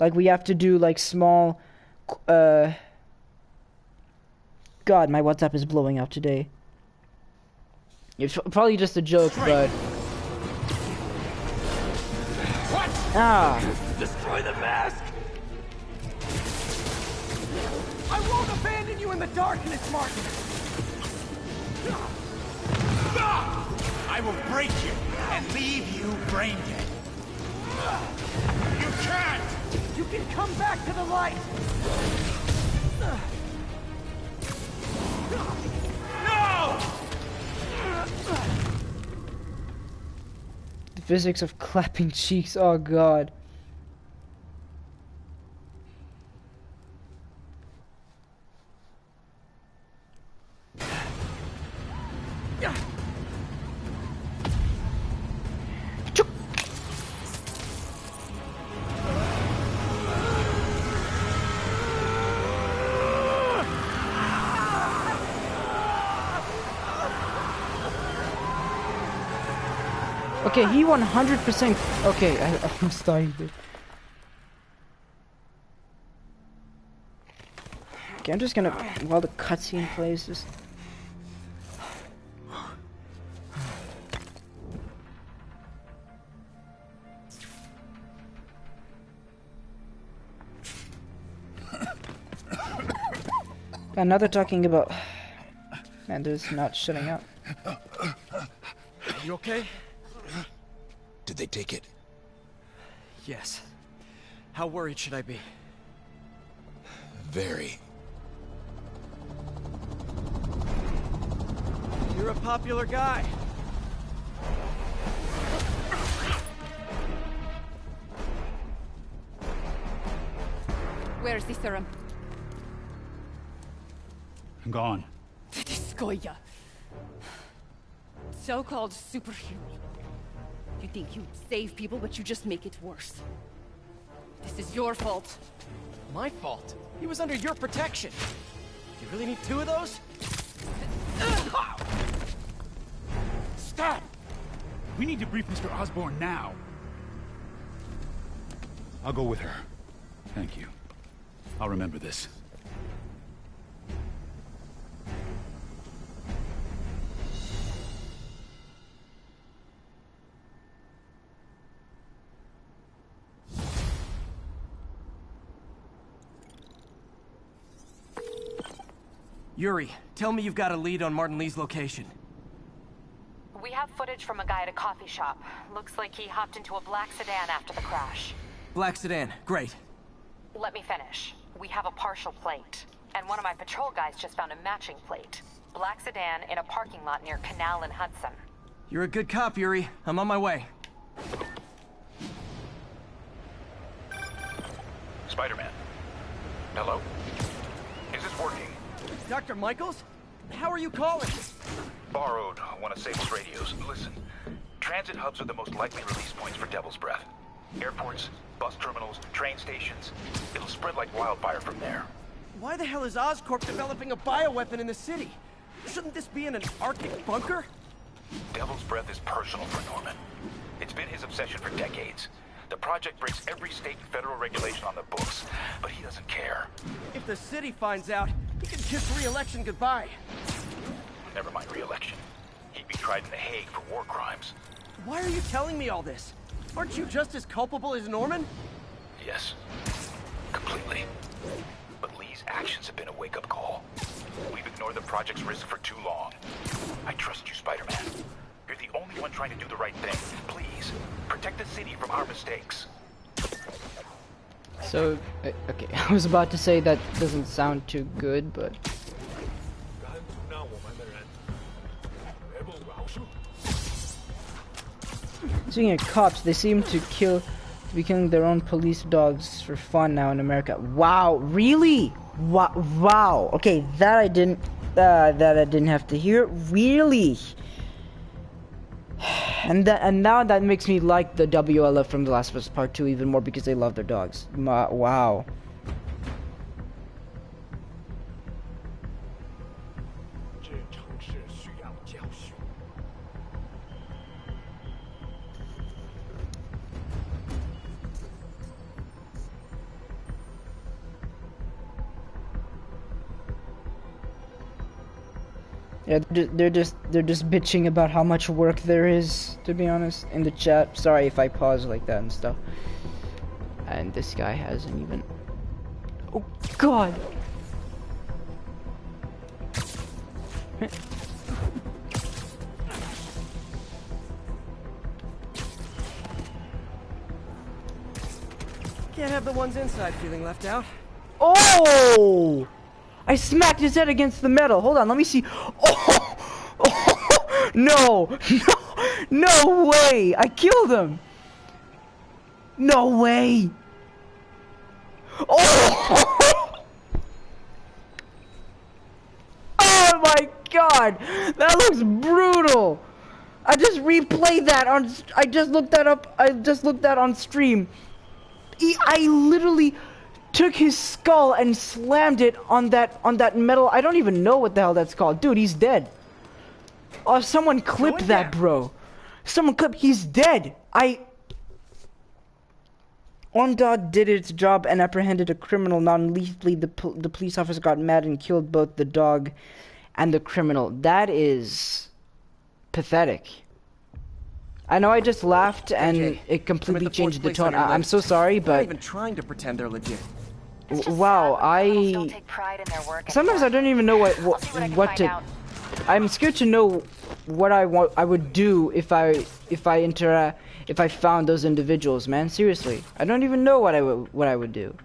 Like we have to do like small. God, my WhatsApp is blowing up today. It's probably just a joke, but. What? Ah. Destroy the mask! I won't abandon you in the darkness, Martin! I will break you and leave you brain dead. You can't! You can come back to the light! No! The physics of clapping cheeks, oh god. Okay, he 100%. Okay, I'm starting to. Okay, I'm just gonna. While the cutscene plays, just. And now they're talking about. Man, they're just not shutting up. You okay? Did they take it? Yes. How worried should I be? Very. You're a popular guy. Where's the serum? Gone. Skoya. So-called superhero. You think you save people, but you just make it worse. This is your fault. My fault? He was under your protection. You really need two of those? Stop! We need to brief Mr. Osborn now. I'll go with her. Thank you. I'll remember this. Yuri, tell me you've got a lead on Martin Lee's location. We have footage from a guy at a coffee shop. Looks like he hopped into a black sedan after the crash. Black sedan, great. Let me finish. We have a partial plate. And one of my patrol guys just found a matching plate. Black sedan in a parking lot near Canal and Hudson. You're a good cop, Yuri. I'm on my way. Spider-Man. Hello? Is this working? Dr. Michaels? How are you calling? Borrowed one of Sable's radios. Listen, transit hubs are the most likely release points for Devil's Breath. Airports, bus terminals, train stations. It'll spread like wildfire from there. Why the hell is Oscorp developing a bioweapon in the city? Shouldn't this be in an Arctic bunker? Devil's Breath is personal for Norman. It's been his obsession for decades. The project breaks every state and federal regulation on the books, but he doesn't care. If the city finds out, he can kiss re-election goodbye. Never mind re-election. He'd be tried in The Hague for war crimes. Why are you telling me all this? Aren't you just as culpable as Norman? Yes. Completely. But Lee's actions have been a wake-up call. We've ignored the project's risk for too long. I trust you, Spider-Man. You're the only one trying to do the right thing. Please, protect the city from our mistakes. So, okay, I was about to say that doesn't sound too good, but... Speaking of cops, they seem to be killing their own police dogs for fun now in America. Wow, really? Wow. Okay, that I didn't have to hear. Really? And now that makes me like the WLF from The Last of Us Part 2 even more because they love their dogs. Wow. Yeah, they're just bitching about how much work there is, to be honest, in the chat. Sorry if I pause like that and stuff. And this guy hasn't even... Oh, God! Can't have the ones inside feeling left out. Oh! I smacked his head against the metal. Hold on, let me see. Oh! Oh! No! No way! I killed him! No way! Oh! Oh my God! That looks brutal! I just replayed that on... I just looked that up. I just looked that on stream. I literally... took his skull and slammed it on that metal. I don't even know what the hell that's called. Dude, he's dead. Oh, someone clipped that, bro. Someone clipped. He's dead. OnDog did its job and apprehended a criminal non-lethally. The police officer got mad and killed both the dog and the criminal. That is pathetic. I know I just laughed and it completely changed the tone. I'm so sorry, but... I'm not even trying to pretend they're legit. Wow, sometimes I don't even know what to... I'm scared to know what I would do if I found those individuals, man. Seriously. I don't even know what I would do.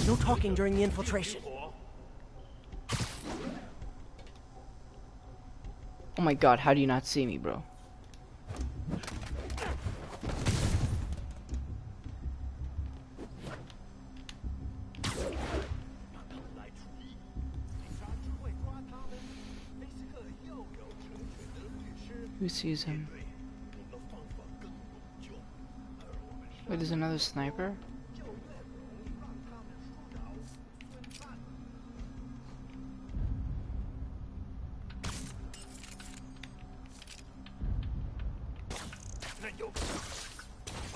No talking during the infiltration. Oh my God, how do you not see me, bro? Who sees him? Wait, there's another sniper?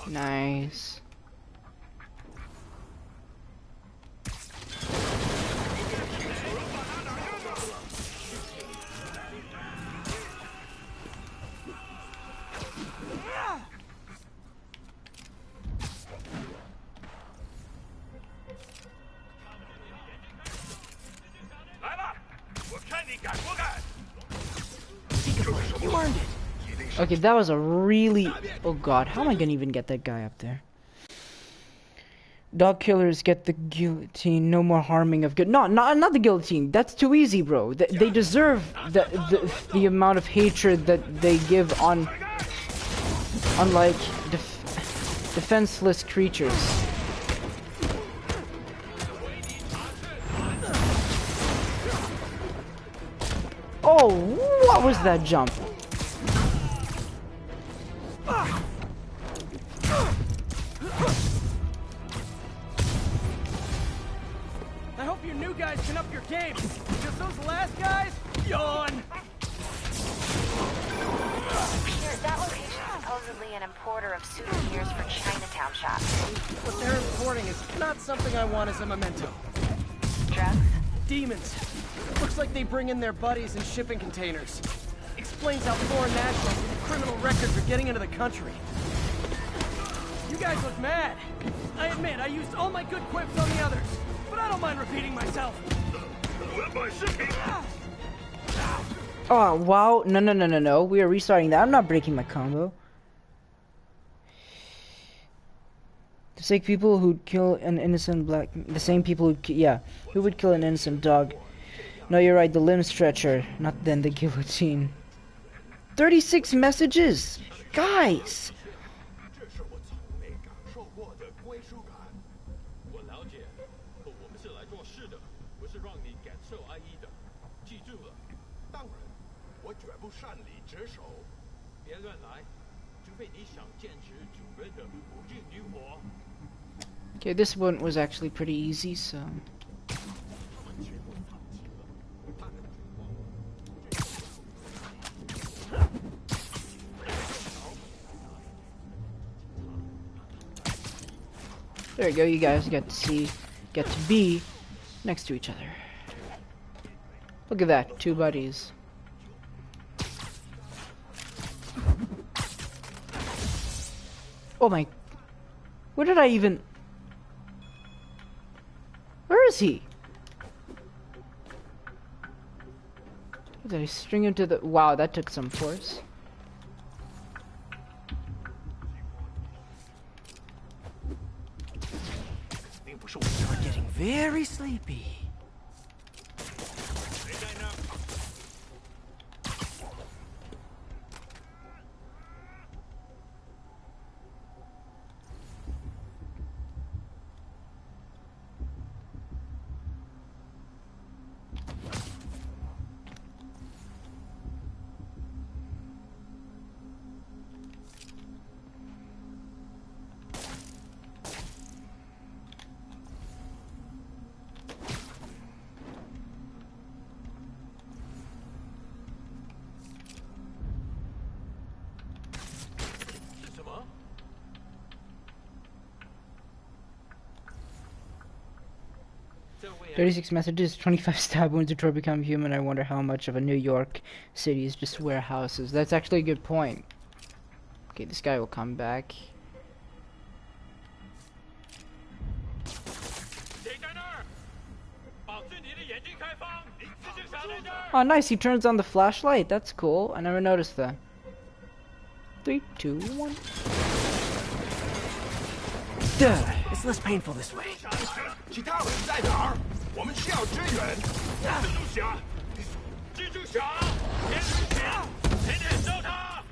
Nice. You earned it. Okay, that was a really... Oh God, how am I gonna even get that guy up there? Dog killers get the guillotine. No more harming of good. No, not the guillotine. That's too easy, bro. They deserve the amount of hatred that they give on like defenseless creatures. Oh, What was that jump? I hope you new guys can up your game, because those last guys, yawn. Here, that location's supposedly an importer of souvenirs for Chinatown shops. What they're importing is not something I want as a memento. Drugs? Demons. Looks like they bring in their buddies in shipping containers. Explains how foreign nationals with criminal records are getting into the country. You guys look mad. I admit, I used all my good quips on the others, but I don't mind repeating myself. Oh, wow. No. We are restarting that. I'm not breaking my combo. The same people who'd kill an innocent black... The same people who would kill an innocent dog. No, you're right. The limb stretcher. Not then the guillotine. 36 messages! Guys! Okay, this one was actually pretty easy, so... There you go, you guys get to be next to each other. Look at that, 2 buddies. Oh my... Where did I even... Where is he? Did I string him to the... Wow, that took some force. You're getting very sleepy. "36 messages, 25 stab wounds to become human. I wonder how much of a New York City is just warehouses." That's actually a good point. Okay, this guy will come back. Oh, nice, he turns on the flashlight. That's cool. I never noticed that. 3, 2, 1. Duh. It's less painful this way. 其他人在哪儿？我们需要支援。蜘蛛侠，蜘蛛侠，天使侠，天天烧他！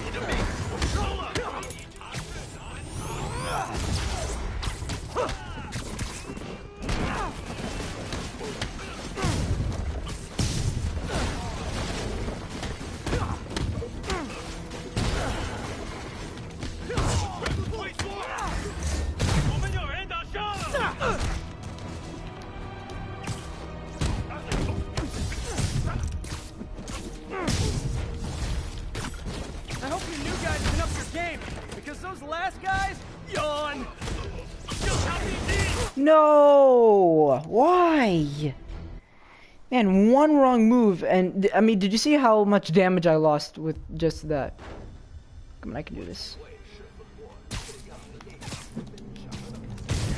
你的命我收了。I hope you new guys can up your game, because those last guys, yawn. No! Why? Man, one wrong move, and I mean, did you see how much damage I lost with just that? Come on, I can do this.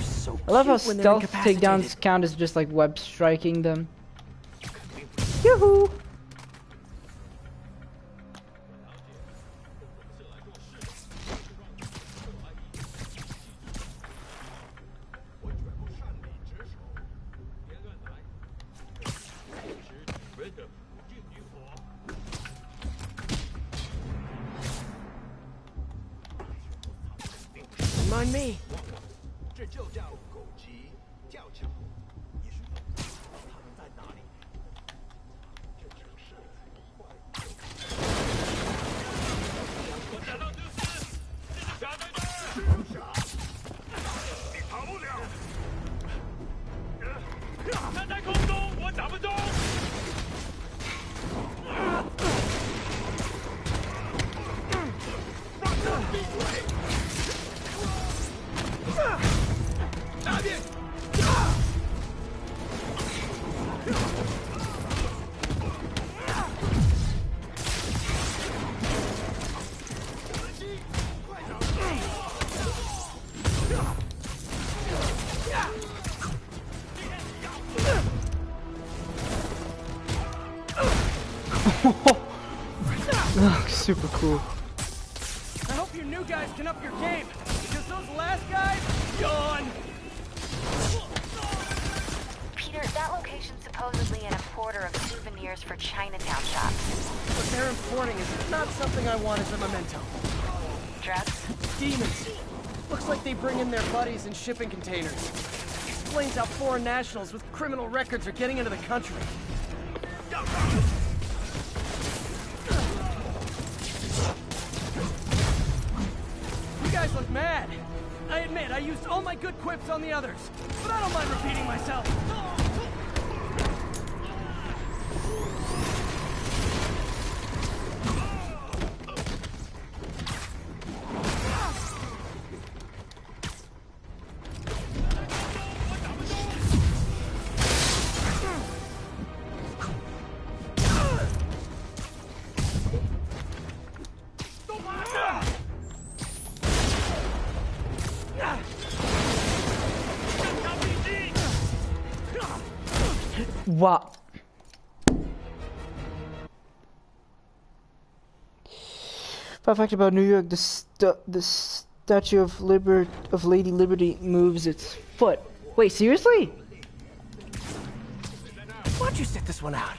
So I love how cute when they're stealth incapacitated. takedowns count as just like web striking them. Yoo-hoo! Mind me. 这就叫狗急跳墙。你需要知道他们在哪里。这城市我打到丢失，这就傻在这儿。傻，你跑不了。他在空中，我打不中。闭嘴！那边！快点！Super cool. I hope you new guys can up your game, because those last guys, gone. Peter, that location's supposedly an importer of souvenirs for Chinatown shops. What they're importing is not something I want as a memento. Drugs? Demons. Looks like they bring in their buddies in shipping containers. Explains how foreign nationals with criminal records are getting into the country. You guys look mad. I admit, I used all my good quips on the others, but I don't mind repeating myself. Wow. Fun fact about New York: the Statue of Lady Liberty moves its foot. Wait, seriously? Why'd you sit this one out?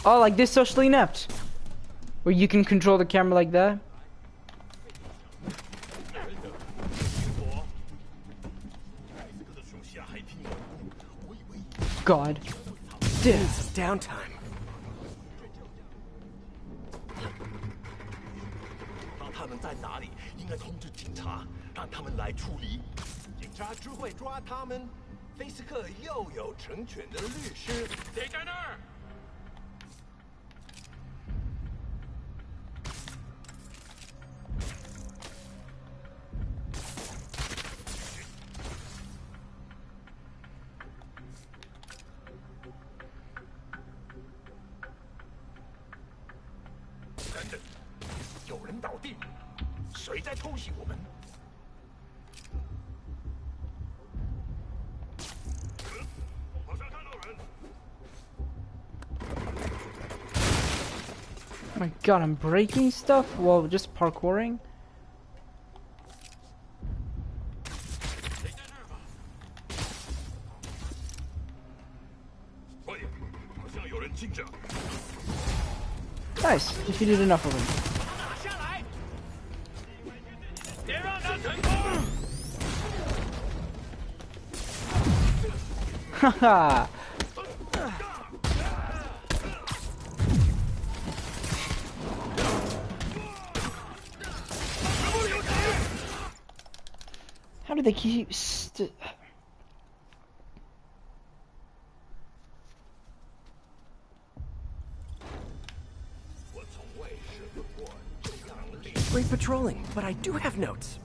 Oh, like this socially inept, where you can control the camera like that. God, Damn, some downtime. 他们在哪里？应该通知警察，让他们来处理。警察只会抓他们。菲斯克又有成全的律师。谁在那儿？ 等等，有人倒地，谁在偷袭我们？好像看到人。 Oh my God, I'm breaking stuff while just parkouring. Nice, defeated enough of them. Haha. How do they keep Great patrolling, but I do have notes.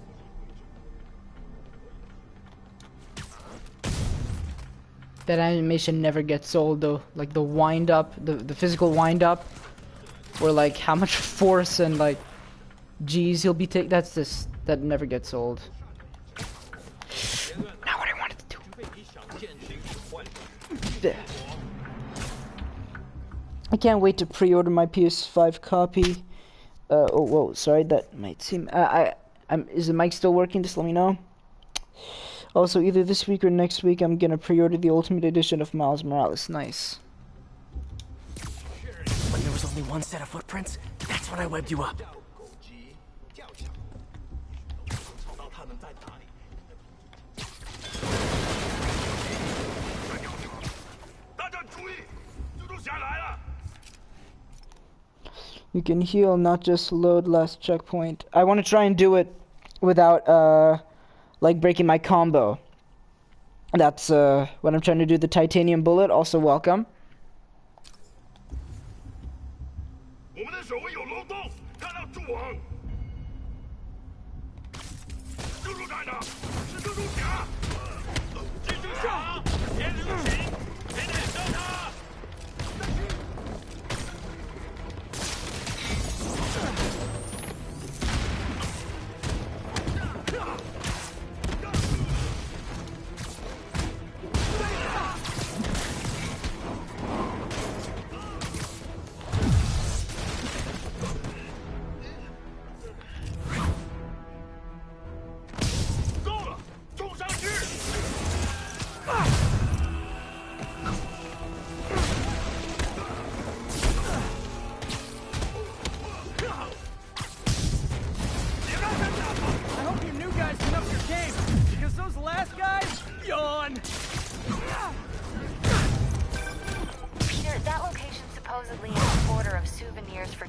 That animation never gets old though. Like the wind up, the physical wind up, or like how much force and like G's he'll be taking. That never gets old. Not what I wanted to do. I can't wait to pre-order my PS5 copy. Oh, whoa, sorry, that might seem... is the mic still working? Just let me know. Also, either this week or next week, I'm gonna pre-order the Ultimate Edition of Miles Morales. Nice. When there was only one set of footprints, that's when I webbed you up. You can heal, not just load last checkpoint. I want to try and do it without, like, breaking my combo. That's, what I'm trying to do. The titanium bullet, also welcome.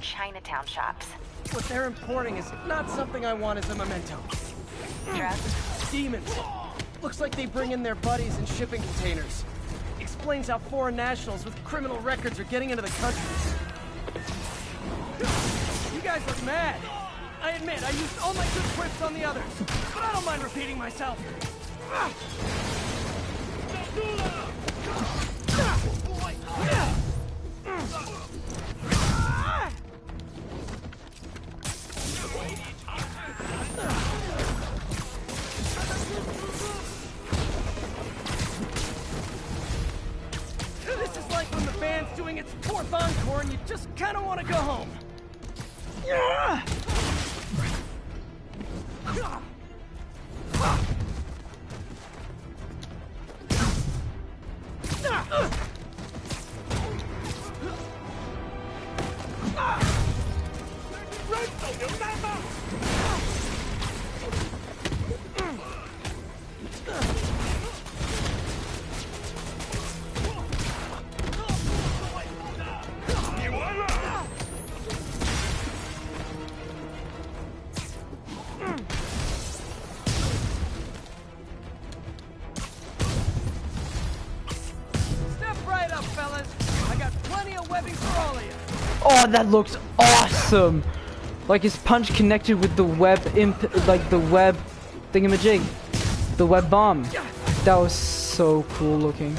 Chinatown shops. What they're importing is not something I want as a memento. Drugs? Demons. Looks like they bring in their buddies in shipping containers. Explains how foreign nationals with criminal records are getting into the country. You guys look mad. I admit, I used all my good quips on the others, but I don't mind repeating myself. This is like when the band's doing its 4th encore and you just kind of want to go home. Oh, that looks awesome! Like his punch connected with the web like the web thingamajig. The web bomb. That was so cool looking.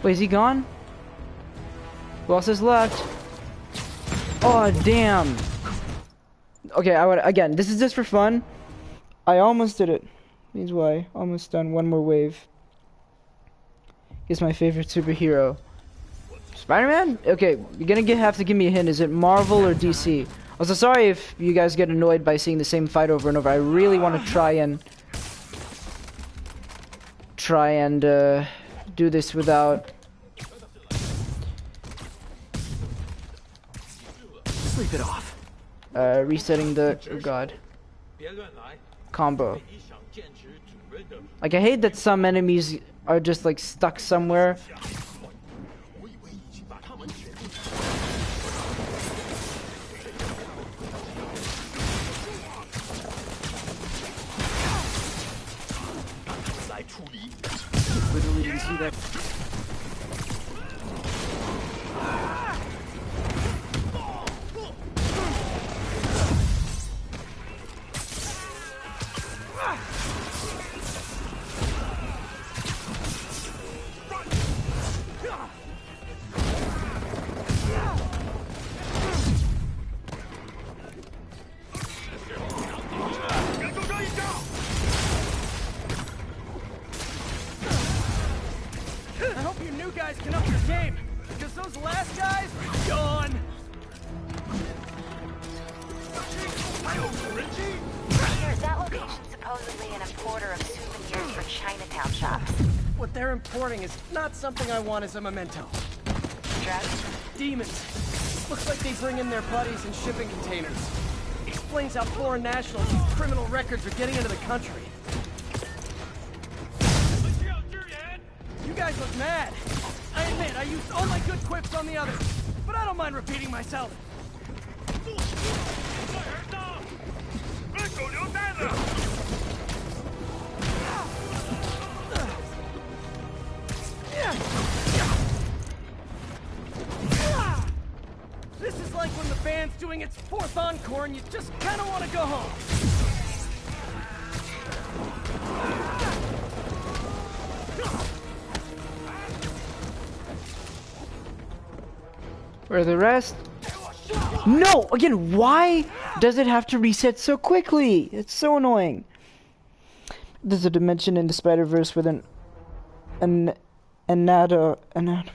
Wait, is he gone? Who else is left? Oh, damn. Okay, again, this is just for fun. I almost did it. Means why? Almost done. One more wave. He's my favorite superhero. Spider-Man? Okay, you're gonna have to give me a hint. Is it Marvel or DC? Also, sorry if you guys get annoyed by seeing the same fight over and over. I really want to try and do this without. Sleep it off. Resetting the combo. Like, I hate that some enemies are just like stuck somewhere. Literally didn't see that. those last guys, gone. That location's supposedly an importer of souvenirs for Chinatown shops. What they're importing is not something I want as a memento. Drugs? Demons. Looks like they bring in their buddies in shipping containers. Explains how foreign nationals with criminal records are getting into the country. You guys look mad. I admit, I used all my good quips on the others, but I don't mind repeating myself. This is like when the band's doing its 4th encore and you just kind of want to go home. Where are the rest? No! Again, why does it have to reset so quickly? It's so annoying. There's a dimension in the Spider-Verse with an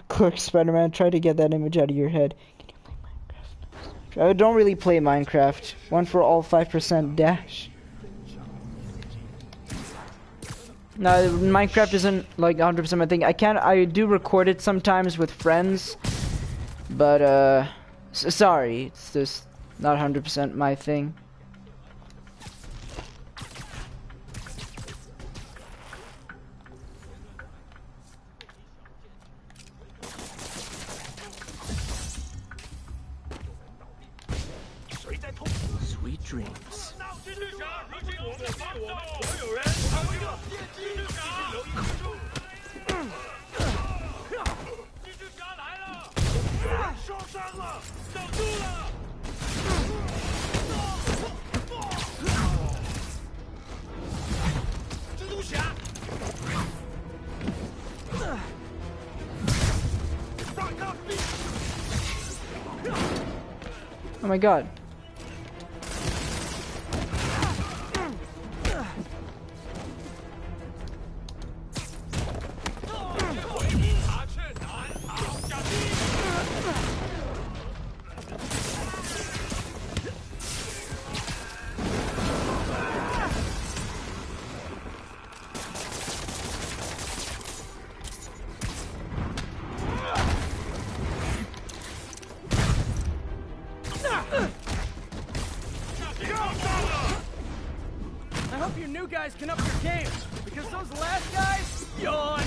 clerk Spider-Man. Try to get that image out of your head. Can you play Minecraft? I don't really play Minecraft. One for all 5% dash. No, Minecraft isn't like 100% my thing. I do record it sometimes with friends. But, sorry, it's just not 100% my thing. Sweet dreams. Oh my god. I hope you new guys can up your game, because those last guys, yawn.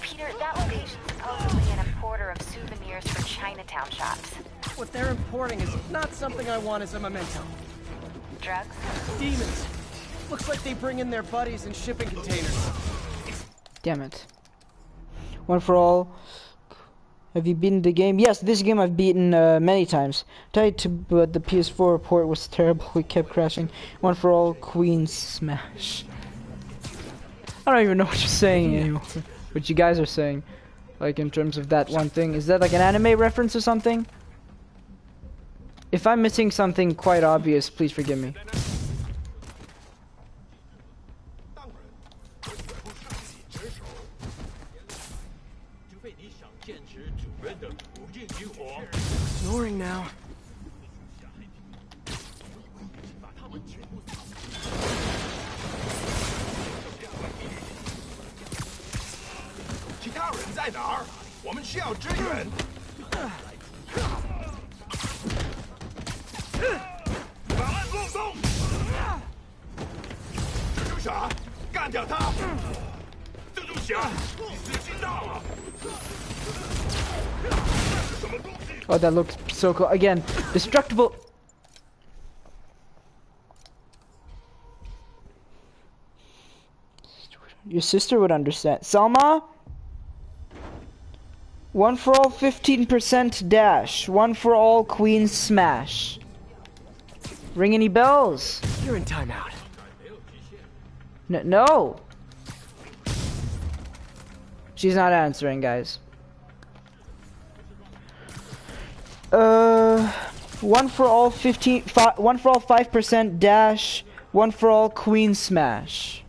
Peter, that location's supposedly an importer of souvenirs for Chinatown shops. What they're importing is not something I want as a memento. Drugs? Demons. Looks like they bring in their buddies in shipping containers. Damn it. One for all. Have you beaten the game? Yes, this game I've beaten many times. But the PS4 port was terrible. We kept crashing. One for all, Queen Smash. I don't even know what you're saying anymore. What you guys are saying. Like in terms of that one thing. Is that like an anime reference or something? If I'm missing something quite obvious, please forgive me. Snoring now. Oh, that looks so cool. Again, destructible. Your sister would understand. Selma? One for all 15% dash. One for all Queen Smash. Ring any bells? You're in timeout. No. She's not answering, guys. One for all 5% dash. One for all Queen Smash.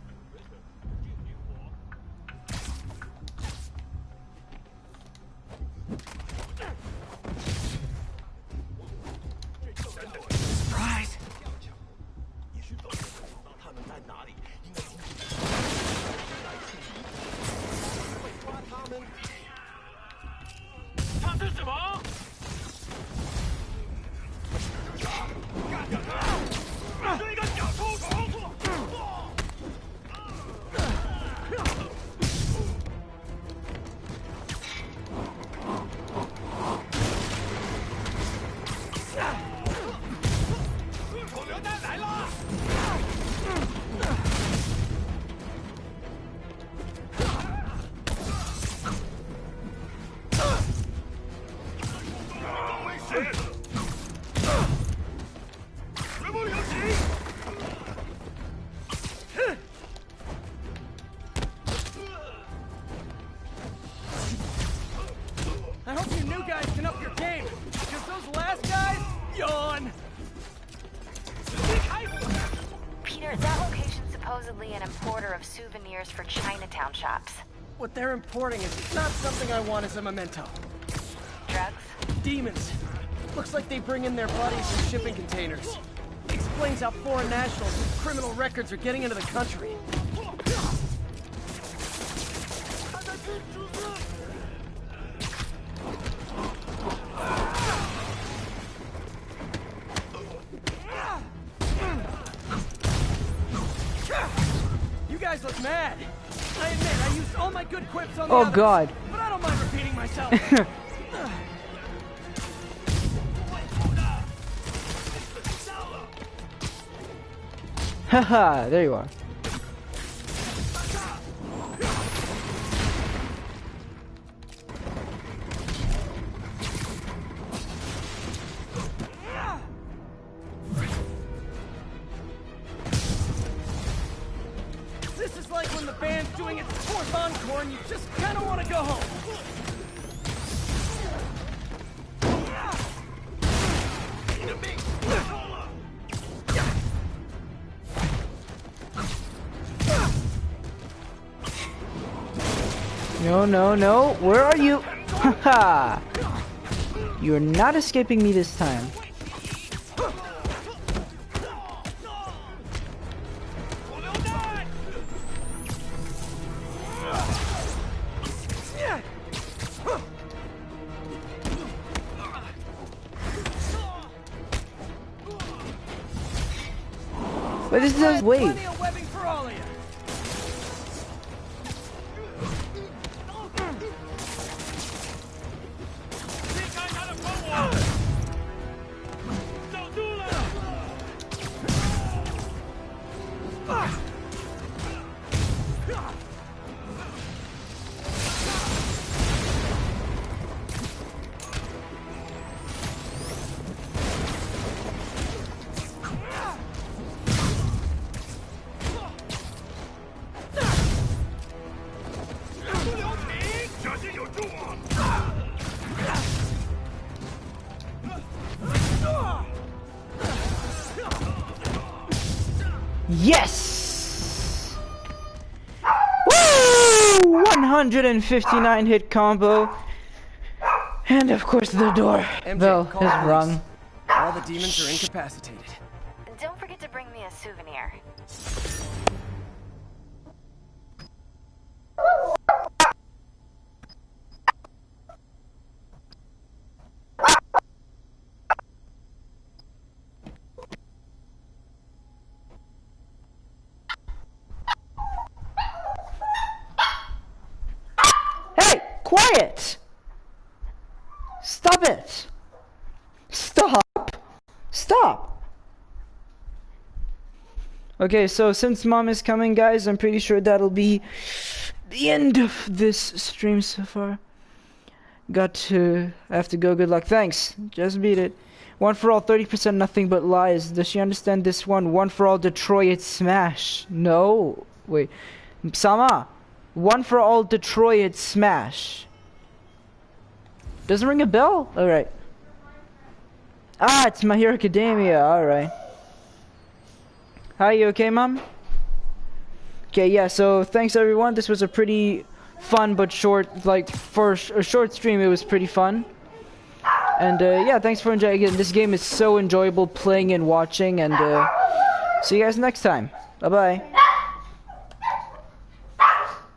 supposedly an importer of souvenirs for Chinatown shops. What they're importing is not something I want as a memento. Drugs? Demons. Looks like they bring in their buddies in shipping containers. Explains how foreign nationals with criminal records are getting into the country. You guys look mad. I admit, I used all my good quips on the others, God. but I don't mind repeating myself. Haha, there you are. This is like when the band's doing its fourth encore and you just kind of want to go home. No, no, no. Where are you? Haha. You're not escaping me this time. But this is a wave. Plenty of webbing for all of you. Yes! Woo! 159 hit combo. And of course the door bell call is police. rung. All the demons are incapacitated. Don't forget to bring me a souvenir. Hey! Quiet! Stop it! Stop! Stop! Okay, so since mom is coming, guys, I'm pretty sure that'll be the end of this stream so far. I have to go. Good luck. Thanks. Just beat it. One for all, 30% nothing but lies. Does she understand this one? One for all, Detroit smash. No. Wait. Sama. One for all, Detroit smash. Doesn't ring a bell? Alright. Ah, it's My Hero Academia. Alright. Hi, you okay, Mom? Okay, yeah, so thanks everyone. This was a pretty fun but short, like, for a short stream, it was pretty fun. And, yeah, thanks for enjoying it. This game is so enjoyable playing and watching, and, see you guys next time. Bye-bye.